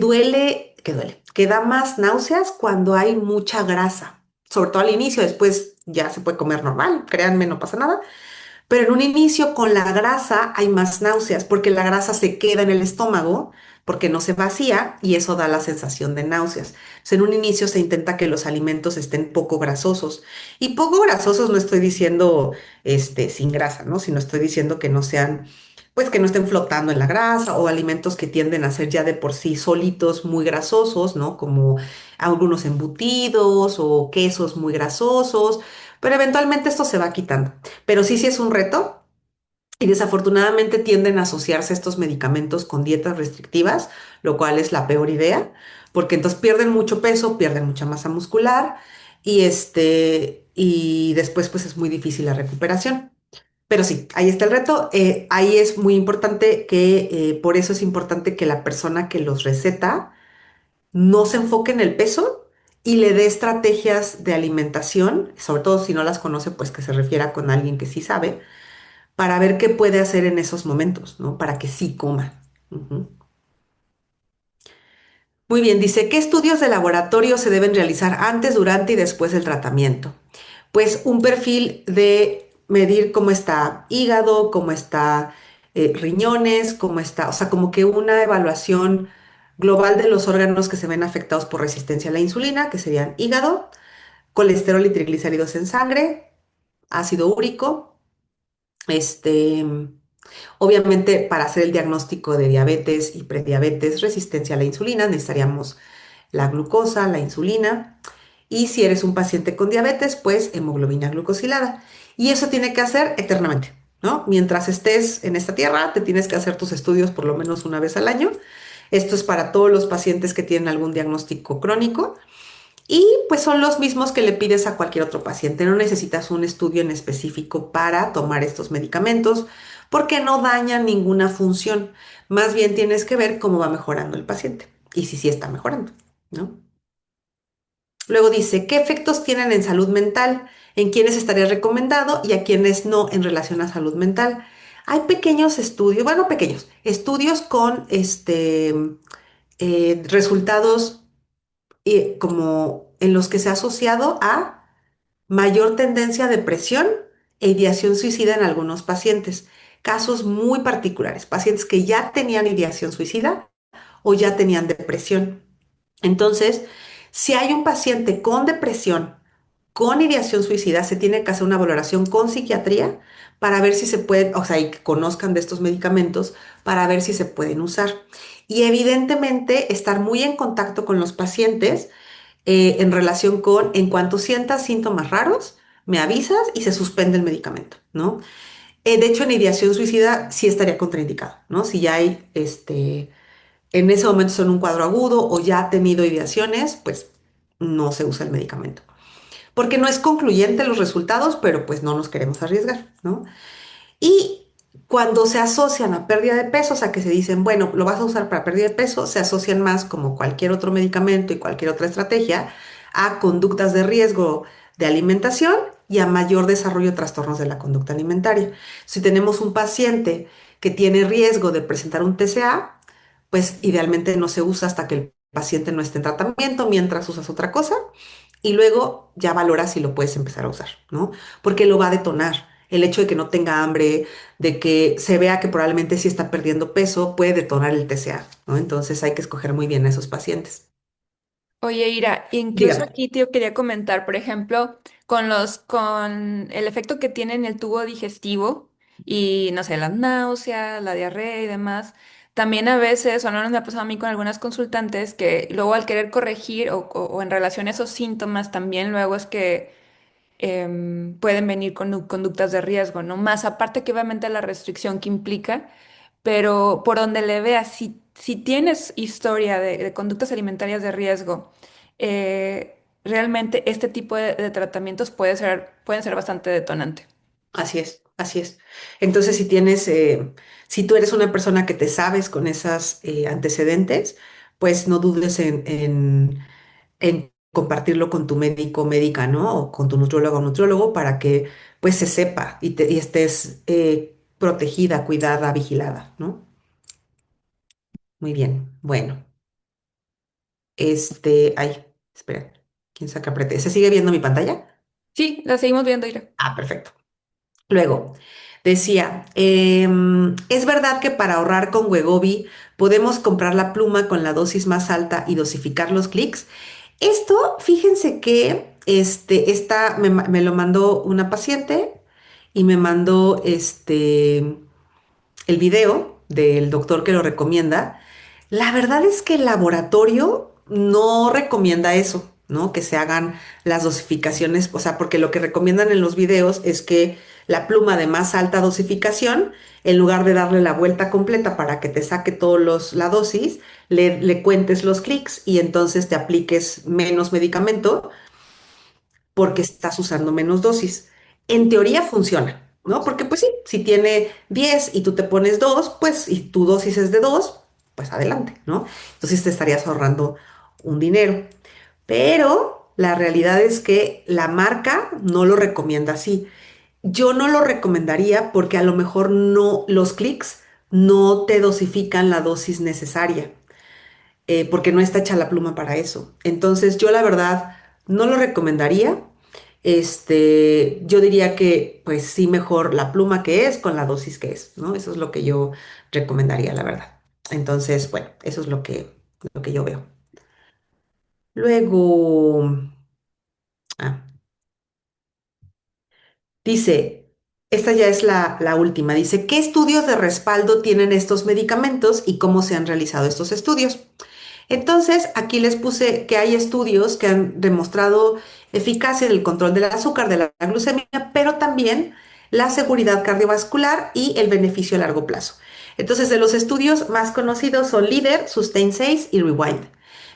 da más náuseas cuando hay mucha grasa, sobre todo al inicio, después ya se puede comer normal, créanme, no pasa nada, pero en un inicio con la grasa hay más náuseas porque la grasa se queda en el estómago porque no se vacía y eso da la sensación de náuseas. Entonces, en un inicio se intenta que los alimentos estén poco grasosos y poco grasosos no estoy diciendo sin grasa, ¿no? Sino estoy diciendo que no sean, pues que no estén flotando en la grasa o alimentos que tienden a ser ya de por sí solitos muy grasosos, ¿no? Como algunos embutidos o quesos muy grasosos, pero eventualmente esto se va quitando. Pero sí, sí es un reto y desafortunadamente tienden a asociarse estos medicamentos con dietas restrictivas, lo cual es la peor idea, porque entonces pierden mucho peso, pierden mucha masa muscular y después pues es muy difícil la recuperación. Pero sí, ahí está el reto. Ahí es muy importante por eso es importante que la persona que los receta no se enfoque en el peso y le dé estrategias de alimentación, sobre todo si no las conoce, pues que se refiera con alguien que sí sabe para ver qué puede hacer en esos momentos, ¿no? Para que sí coma. Ujú. Muy bien, dice, ¿qué estudios de laboratorio se deben realizar antes, durante y después del tratamiento? Pues un perfil de medir cómo está hígado, cómo está riñones, cómo está, o sea, como que una evaluación global de los órganos que se ven afectados por resistencia a la insulina, que serían hígado, colesterol y triglicéridos en sangre, ácido úrico, este, Obviamente, para hacer el diagnóstico de diabetes y prediabetes, resistencia a la insulina, necesitaríamos la glucosa, la insulina. Y si eres un paciente con diabetes, pues hemoglobina glucosilada. Y eso tiene que hacer eternamente, ¿no? Mientras estés en esta tierra, te tienes que hacer tus estudios por lo menos una vez al año. Esto es para todos los pacientes que tienen algún diagnóstico crónico y pues son los mismos que le pides a cualquier otro paciente. No necesitas un estudio en específico para tomar estos medicamentos porque no dañan ninguna función. Más bien tienes que ver cómo va mejorando el paciente y si sí está mejorando, ¿no? Luego dice, ¿qué efectos tienen en salud mental? ¿En quiénes estaría recomendado y a quiénes no en relación a salud mental? Hay pequeños estudios, bueno, pequeños, estudios con resultados como en los que se ha asociado a mayor tendencia a depresión e ideación suicida en algunos pacientes. Casos muy particulares, pacientes que ya tenían ideación suicida o ya tenían depresión. Entonces, si hay un paciente con depresión, con ideación suicida, se tiene que hacer una valoración con psiquiatría para ver si se pueden, o sea, y que conozcan de estos medicamentos para ver si se pueden usar. Y evidentemente estar muy en contacto con los pacientes en relación con, en cuanto sientas síntomas raros, me avisas y se suspende el medicamento, ¿no? De hecho, en ideación suicida sí estaría contraindicado, ¿no? Si ya hay, en ese momento son un cuadro agudo o ya ha tenido ideaciones, pues no se usa el medicamento. Porque no es concluyente los resultados, pero pues no nos queremos arriesgar, ¿no? Y cuando se asocian a pérdida de peso, o sea que se dicen, bueno, lo vas a usar para pérdida de peso, se asocian más como cualquier otro medicamento y cualquier otra estrategia a conductas de riesgo de alimentación y a mayor desarrollo de trastornos de la conducta alimentaria. Si tenemos un paciente que tiene riesgo de presentar un TCA, pues idealmente no se usa hasta que el paciente no esté en tratamiento, mientras usas otra cosa y luego ya valoras si lo puedes empezar a usar, ¿no? Porque lo va a detonar. El hecho de que no tenga hambre, de que se vea que probablemente sí está perdiendo peso, puede detonar el TCA, ¿no? Entonces hay que escoger muy bien a esos pacientes. Oye, Ira, incluso Dígame. aquí te quería comentar, por ejemplo, con el efecto que tiene en el tubo digestivo y, no sé, la náusea, la diarrea y demás, también a veces, o al menos me ha pasado a mí con algunas consultantes, que luego al querer corregir o en relación a esos síntomas, también luego es que pueden venir con conductas de riesgo, ¿no? Más aparte que obviamente la restricción que implica, pero por donde le veas, si tienes historia de conductas alimentarias de riesgo, realmente este tipo de tratamientos pueden ser bastante detonante. Así es, así es. Entonces, si tienes, si tú eres una persona que te sabes con esas antecedentes, pues no dudes en compartirlo con tu médico o médica, ¿no? O con tu nutriólogo o nutriólogo para que pues se sepa y estés protegida, cuidada, vigilada, ¿no? Muy bien. Bueno, ay, espera, ¿quién saca apreté? ¿Se sigue viendo mi pantalla? Sí, la seguimos viendo, Ira. Ah, perfecto. Luego, decía, ¿es verdad que para ahorrar con Wegovy podemos comprar la pluma con la dosis más alta y dosificar los clics? Esto, fíjense que me lo mandó una paciente y me mandó el video del doctor que lo recomienda. La verdad es que el laboratorio no recomienda eso, ¿no? Que se hagan las dosificaciones, o sea, porque lo que recomiendan en los videos es que la pluma de más alta dosificación, en lugar de darle la vuelta completa para que te saque la dosis, le cuentes los clics y entonces te apliques menos medicamento porque estás usando menos dosis. En teoría funciona, ¿no? Porque pues sí, si tiene 10 y tú te pones 2 pues y tu dosis es de 2 pues adelante, ¿no? Entonces te estarías ahorrando un dinero. Pero la realidad es que la marca no lo recomienda así. Yo no lo recomendaría porque a lo mejor no, los clics no te dosifican la dosis necesaria porque no está hecha la pluma para eso. Entonces, yo la verdad no lo recomendaría. Yo diría que, pues sí, mejor la pluma que es con la dosis que es, ¿no? Eso es lo que yo recomendaría, la verdad. Entonces, bueno, eso es lo que yo veo. Luego, ah, dice. esta ya es la última. Dice, ¿qué estudios de respaldo tienen estos medicamentos y cómo se han realizado estos estudios? Entonces, aquí les puse que hay estudios que han demostrado eficacia en el control del azúcar, de la glucemia, pero también la seguridad cardiovascular y el beneficio a largo plazo. Entonces, de los estudios más conocidos son LEADER, SUSTAIN 6 y REWIND,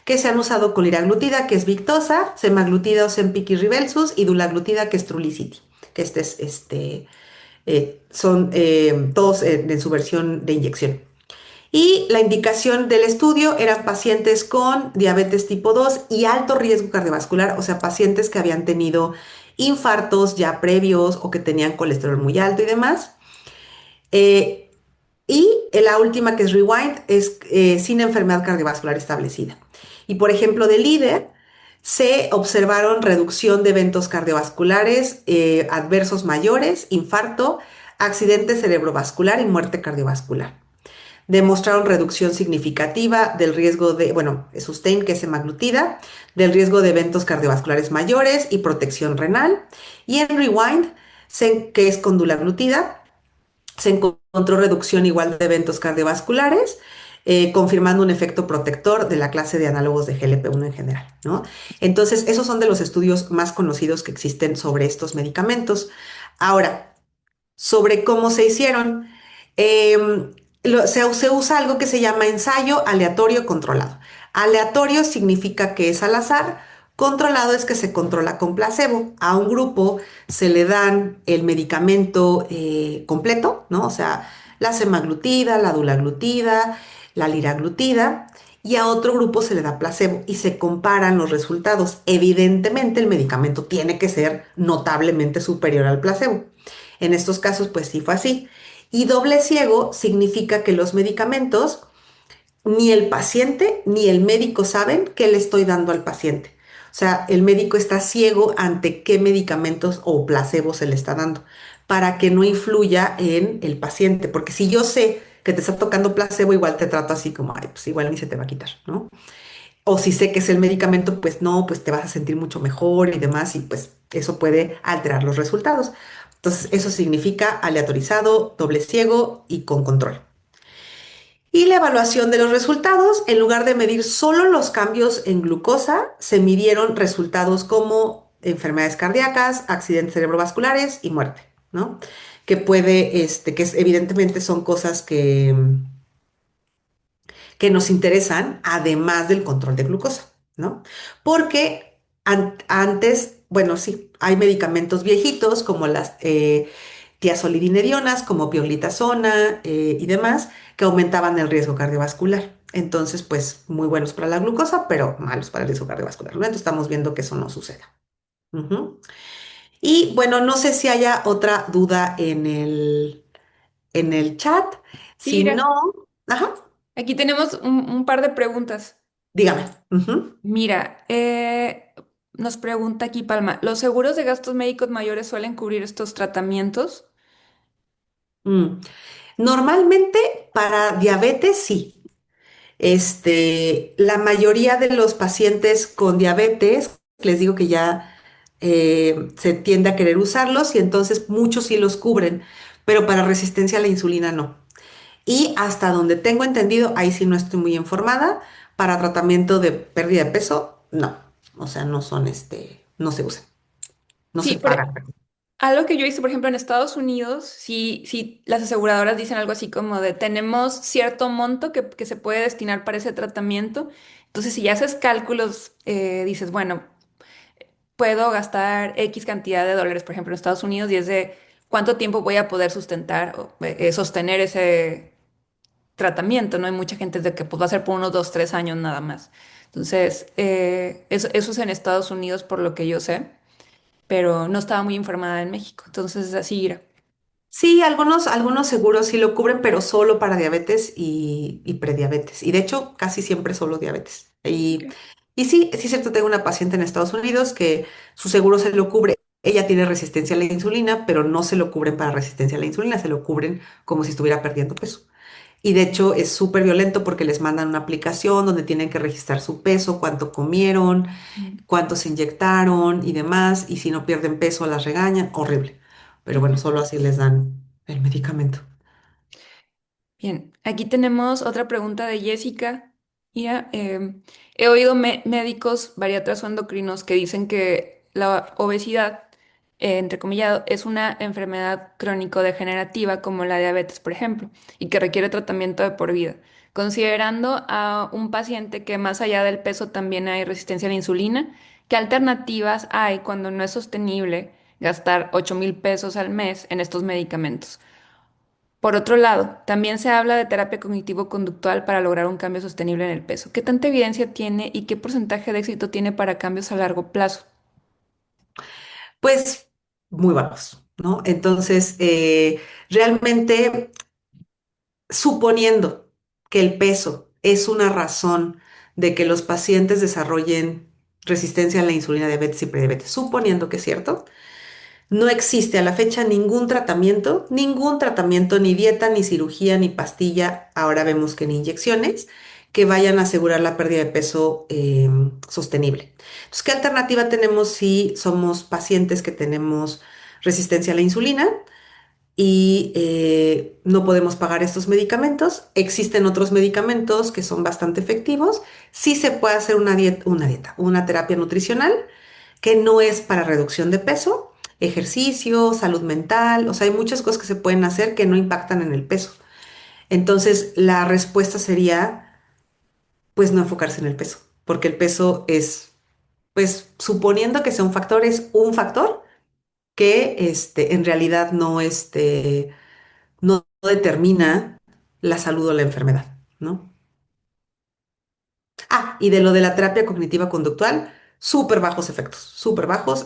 que se han usado con liraglutida, que es Victoza, semaglutida, Ozempic y Rybelsus, y dulaglutida, que es Trulicity, que son todos en su versión de inyección. Y la indicación del estudio eran pacientes con diabetes tipo 2 y alto riesgo cardiovascular, o sea, pacientes que habían tenido infartos ya previos o que tenían colesterol muy alto y demás. Eh, y la última, que es Rewind, es sin enfermedad cardiovascular establecida. Y por ejemplo, de líder, se observaron reducción de eventos cardiovasculares adversos mayores, infarto, accidente cerebrovascular y muerte cardiovascular. Demostraron reducción significativa del riesgo de, bueno, Sustain, que es semaglutida, del riesgo de eventos cardiovasculares mayores y protección renal. Y en Rewind, que es con dulaglutida, se encontró reducción igual de eventos cardiovasculares, confirmando un efecto protector de la clase de análogos de GLP-1 en general, ¿no? Entonces, esos son de los estudios más conocidos que existen sobre estos medicamentos. Ahora, sobre cómo se hicieron. Se usa algo que se llama ensayo aleatorio controlado. Aleatorio significa que es al azar, controlado es que se controla con placebo. A un grupo se le dan el medicamento completo, ¿no? O sea, la semaglutida, la dulaglutida, la liraglutida, y a otro grupo se le da placebo y se comparan los resultados. Evidentemente, el medicamento tiene que ser notablemente superior al placebo. En estos casos, pues sí fue así. Y doble ciego significa que los medicamentos, ni el paciente ni el médico saben qué le estoy dando al paciente. O sea, el médico está ciego ante qué medicamentos o placebo se le está dando para que no influya en el paciente. Porque si yo sé que te está tocando placebo, igual te trato así como, ay, pues igual ni se te va a quitar, ¿no? O si sé que es el medicamento, pues no, pues te vas a sentir mucho mejor y demás, y pues eso puede alterar los resultados. Entonces, eso significa aleatorizado, doble ciego y con control. Y la evaluación de los resultados, en lugar de medir solo los cambios en glucosa, se midieron resultados como enfermedades cardíacas, accidentes cerebrovasculares y muerte, ¿no? Evidentemente son cosas que nos interesan, además del control de glucosa, ¿no? Porque antes, bueno, sí, hay medicamentos viejitos como las tiazolidinedionas, como pioglitazona y demás, que aumentaban el riesgo cardiovascular. Entonces, pues, muy buenos para la glucosa, pero malos para el riesgo cardiovascular, ¿no? Entonces, estamos viendo que eso no suceda. Ujú. Y bueno, no sé si haya otra duda en el chat. Sí, Si mira, no, ajá, aquí tenemos un par de preguntas. dígame. Ujú. Mira, nos pregunta aquí Palma, ¿los seguros de gastos médicos mayores suelen cubrir estos tratamientos? Mm. Normalmente para diabetes sí. La mayoría de los pacientes con diabetes, les digo que ya se tiende a querer usarlos y entonces muchos sí los cubren, pero para resistencia a la insulina no. Y hasta donde tengo entendido, ahí sí no estoy muy informada, para tratamiento de pérdida de peso, no. O sea, no son no se usan, no se Sí, pagan. algo que yo he visto, por ejemplo, en Estados Unidos, sí, las aseguradoras dicen algo así como de tenemos cierto monto que se puede destinar para ese tratamiento. Entonces, si ya haces cálculos, dices, bueno, puedo gastar X cantidad de dólares, por ejemplo, en Estados Unidos, y es de cuánto tiempo voy a poder sustentar o sostener ese tratamiento, ¿no? Hay mucha gente de que pues, va a ser por unos 2, 3 años nada más. Entonces, eso es en Estados Unidos, por lo que yo sé, pero no estaba muy informada en México. Entonces, así era. Sí, algunos seguros sí lo cubren, pero solo para diabetes y prediabetes. Y de hecho, casi siempre solo diabetes. Y sí, sí es cierto, tengo una paciente en Estados Unidos que su seguro se lo cubre. Ella tiene resistencia a la insulina, pero no se lo cubren para resistencia a la insulina, se lo cubren como si estuviera perdiendo peso. Y de hecho es súper violento porque les mandan una aplicación donde tienen que registrar su peso, cuánto comieron, Mm. cuánto se inyectaron y demás. Y si no pierden peso, las regañan. Horrible. pero bueno, solo así les dan el medicamento. Bien, aquí tenemos otra pregunta de Jessica. Ya, he oído médicos bariatras o endocrinos que dicen que la obesidad, entre comillas, es una enfermedad crónico-degenerativa como la diabetes, por ejemplo, y que requiere tratamiento de por vida. Considerando a un paciente que más allá del peso también hay resistencia a la insulina, ¿qué alternativas hay cuando no es sostenible gastar 8,000 pesos al mes en estos medicamentos? Por otro lado, también se habla de terapia cognitivo-conductual para lograr un cambio sostenible en el peso. ¿Qué tanta evidencia tiene y qué porcentaje de éxito tiene para cambios a largo plazo? Pues muy bajos, ¿no? Entonces, realmente, suponiendo que el peso es una razón de que los pacientes desarrollen resistencia a la insulina, diabetes y prediabetes, suponiendo que es cierto, no existe a la fecha ningún tratamiento, ni dieta, ni cirugía, ni pastilla, ahora vemos que ni inyecciones, que vayan a asegurar la pérdida de peso sostenible. Entonces, ¿qué alternativa tenemos si somos pacientes que tenemos resistencia a la insulina y no podemos pagar estos medicamentos? Existen otros medicamentos que son bastante efectivos. Sí se puede hacer una terapia nutricional que no es para reducción de peso, ejercicio, salud mental, o sea, hay muchas cosas que se pueden hacer que no impactan en el peso. Entonces, la respuesta sería, pues, no enfocarse en el peso, porque el peso es, pues, suponiendo que sea un factor, es un factor que, en realidad no determina la salud o la enfermedad, ¿no? Ah, y de lo de la terapia cognitiva conductual, súper bajos efectos, súper bajos,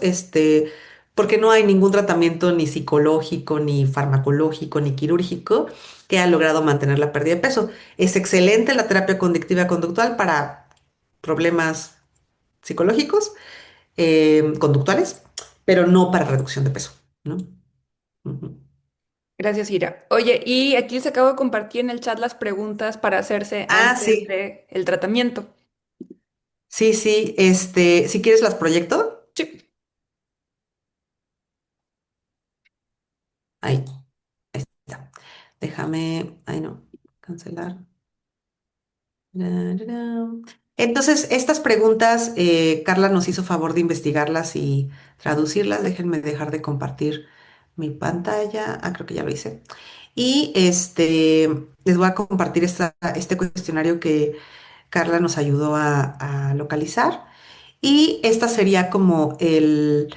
porque no hay ningún tratamiento ni psicológico, ni farmacológico, ni quirúrgico que haya logrado mantener la pérdida de peso. Es excelente la terapia cognitiva conductual para problemas psicológicos, conductuales, pero no para reducción de peso, ¿no? Ujú. Gracias, Ira. Oye, y aquí les acabo de compartir en el chat las preguntas para hacerse Ah, antes sí, del tratamiento. sí, sí, si quieres las proyecto, Sí. ahí, ahí está. Déjame, ay no, cancelar. Tararán. Entonces, estas preguntas, Carla nos hizo favor de investigarlas y traducirlas. Déjenme dejar de compartir mi pantalla. Ah, creo que ya lo hice. Y les voy a compartir este cuestionario que Carla nos ayudó a localizar. Y esta sería como ¿qué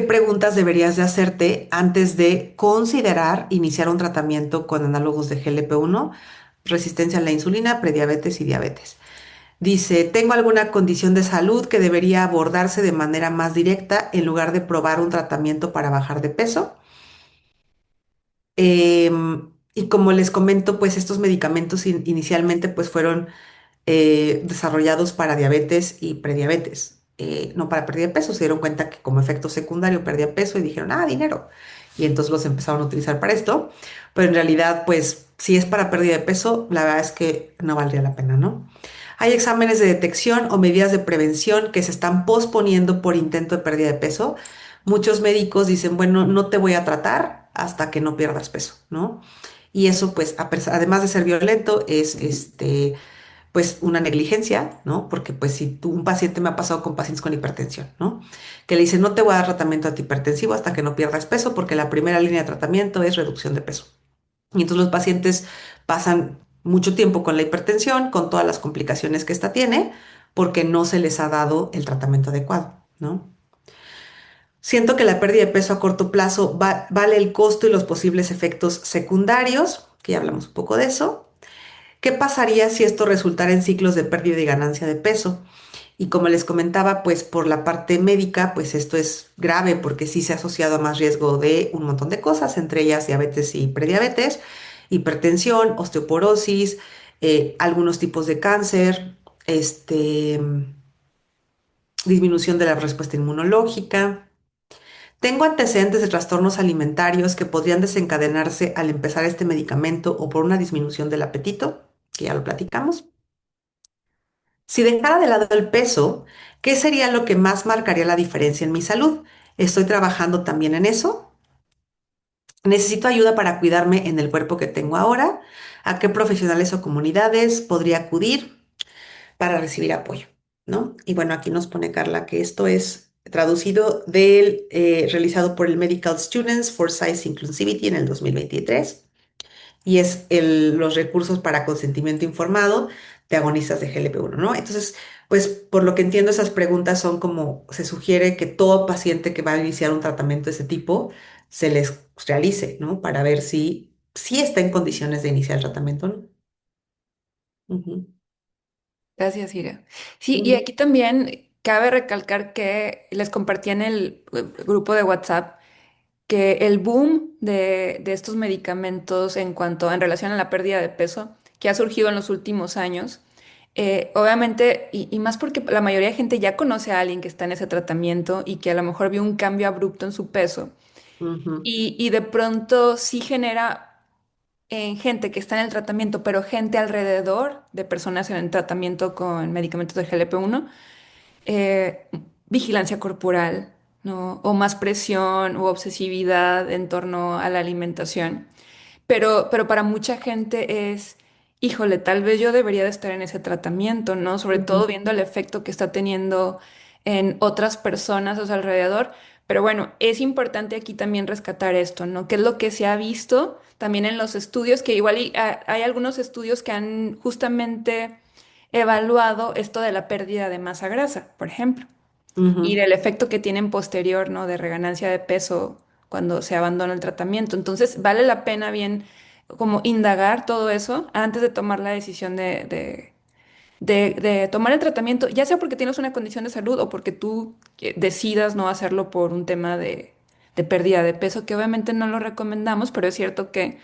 preguntas deberías de hacerte antes de considerar iniciar un tratamiento con análogos de GLP-1, resistencia a la insulina, prediabetes y diabetes? Dice, ¿tengo alguna condición de salud que debería abordarse de manera más directa en lugar de probar un tratamiento para bajar de peso? Y como les comento, pues estos medicamentos inicialmente pues fueron desarrollados para diabetes y prediabetes, no para pérdida de peso. Se dieron cuenta que como efecto secundario perdía peso y dijeron, ah, dinero. Y entonces los empezaron a utilizar para esto. Pero en realidad, pues si es para pérdida de peso, la verdad es que no valdría la pena, ¿no? Hay exámenes de detección o medidas de prevención que se están posponiendo por intento de pérdida de peso. Muchos médicos dicen, bueno, no te voy a tratar hasta que no pierdas peso, ¿no? Y eso, pues, además de ser violento, es pues una negligencia, ¿no? Porque pues si un paciente me ha pasado con pacientes con hipertensión, ¿no? Que le dicen, no te voy a dar tratamiento antihipertensivo hasta que no pierdas peso porque la primera línea de tratamiento es reducción de peso. Y entonces los pacientes pasan mucho tiempo con la hipertensión, con todas las complicaciones que esta tiene, porque no se les ha dado el tratamiento adecuado, ¿no? Siento que la pérdida de peso a corto plazo vale el costo y los posibles efectos secundarios, que ya hablamos un poco de eso. ¿Qué pasaría si esto resultara en ciclos de pérdida y ganancia de peso? Y como les comentaba, pues por la parte médica, pues esto es grave porque sí se ha asociado a más riesgo de un montón de cosas, entre ellas diabetes y prediabetes, hipertensión, osteoporosis, algunos tipos de cáncer, disminución de la respuesta inmunológica. Tengo antecedentes de trastornos alimentarios que podrían desencadenarse al empezar este medicamento o por una disminución del apetito, que ya lo platicamos. Si dejara de lado el peso, ¿qué sería lo que más marcaría la diferencia en mi salud? Estoy trabajando también en eso. Necesito ayuda para cuidarme en el cuerpo que tengo ahora. ¿A qué profesionales o comunidades podría acudir para recibir apoyo? ¿No? Y bueno, aquí nos pone Carla que esto es traducido realizado por el Medical Students for Science Inclusivity en el 2023 y es los recursos para consentimiento informado de agonistas de GLP-1, ¿no? Entonces, pues por lo que entiendo, esas preguntas son como se sugiere que todo paciente que va a iniciar un tratamiento de ese tipo se les realice, ¿no? Para ver si está en condiciones de iniciar el tratamiento, ¿no? Ujú, Gracias, Ira. Sí, y ujú, aquí también cabe recalcar que les compartí en el grupo de WhatsApp que el boom de estos medicamentos en relación a la pérdida de peso que ha surgido en los últimos años, obviamente, y más porque la mayoría de gente ya conoce a alguien que está en ese tratamiento y que a lo mejor vio un cambio abrupto en su peso, ujú, y de pronto sí genera en gente que está en el tratamiento, pero gente alrededor de personas en el tratamiento con medicamentos de GLP-1, eh, vigilancia corporal, ¿no? O más presión u obsesividad en torno a la alimentación. Pero para mucha gente es, híjole, tal vez yo debería de estar en ese tratamiento, ¿no? Sobre todo ujú, viendo el efecto que está teniendo en otras personas a su alrededor. Pero bueno, es importante aquí también rescatar esto, ¿no? ¿Qué es lo que se ha visto también en los estudios? Que igual hay algunos estudios que han justamente evaluado esto de la pérdida de masa grasa, por ejemplo, y ujú. del efecto que tienen posterior, ¿no? De reganancia de peso cuando se abandona el tratamiento. Entonces, vale la pena bien como indagar todo eso antes de tomar la decisión de tomar el tratamiento, ya sea porque tienes una condición de salud o porque tú decidas no hacerlo por un tema de pérdida de peso, que obviamente no lo recomendamos, pero es cierto que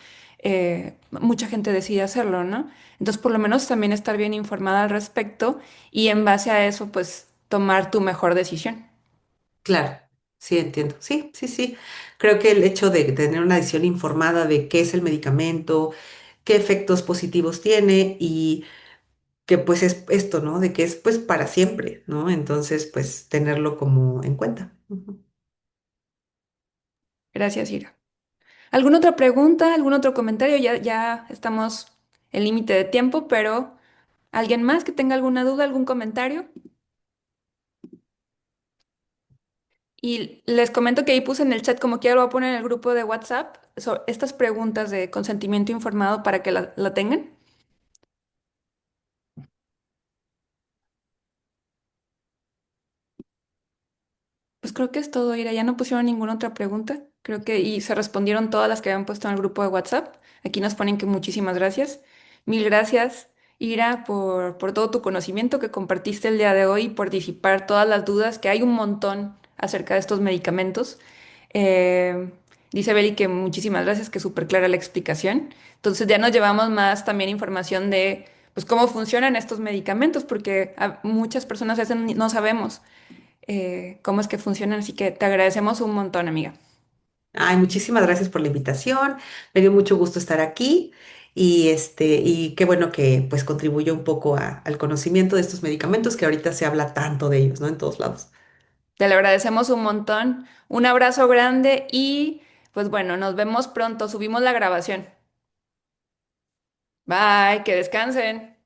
mucha gente decide hacerlo, ¿no? Entonces, por lo menos también estar bien informada al respecto y en base a eso, pues tomar tu mejor decisión. Claro, sí entiendo. Sí, sí, sí. Creo que el hecho de tener una decisión informada de qué es el medicamento, qué efectos positivos tiene y que pues es esto, ¿no? De que es pues para siempre, ¿no? Entonces, pues tenerlo como en cuenta. Ujú. Gracias, Ira. ¿Alguna otra pregunta? ¿Algún otro comentario? Ya estamos en límite de tiempo, pero ¿alguien más que tenga alguna duda, algún comentario? Y les comento que ahí puse en el chat, como quiera lo voy a poner en el grupo de WhatsApp, estas preguntas de consentimiento informado para que la tengan. Pues creo que es todo, Ira. Ya no pusieron ninguna otra pregunta. Creo que y se respondieron todas las que habían puesto en el grupo de WhatsApp. Aquí nos ponen que muchísimas gracias. Mil gracias, Ira, por todo tu conocimiento que compartiste el día de hoy, por disipar todas las dudas, que hay un montón acerca de estos medicamentos. Eh, Dice Beli que muchísimas gracias, que súper clara la explicación. Entonces ya nos llevamos más también información de pues cómo funcionan estos medicamentos, porque muchas personas a veces no sabemos cómo es que funcionan, así que te agradecemos un montón, amiga. Ay, muchísimas gracias por la invitación. Me dio mucho gusto estar aquí y qué bueno que pues contribuyó un poco al conocimiento de estos medicamentos que ahorita se habla tanto de ellos, ¿no? En todos lados. Te lo agradecemos un montón. Un abrazo grande y pues bueno, nos vemos pronto. Subimos la grabación. Bye, que descansen.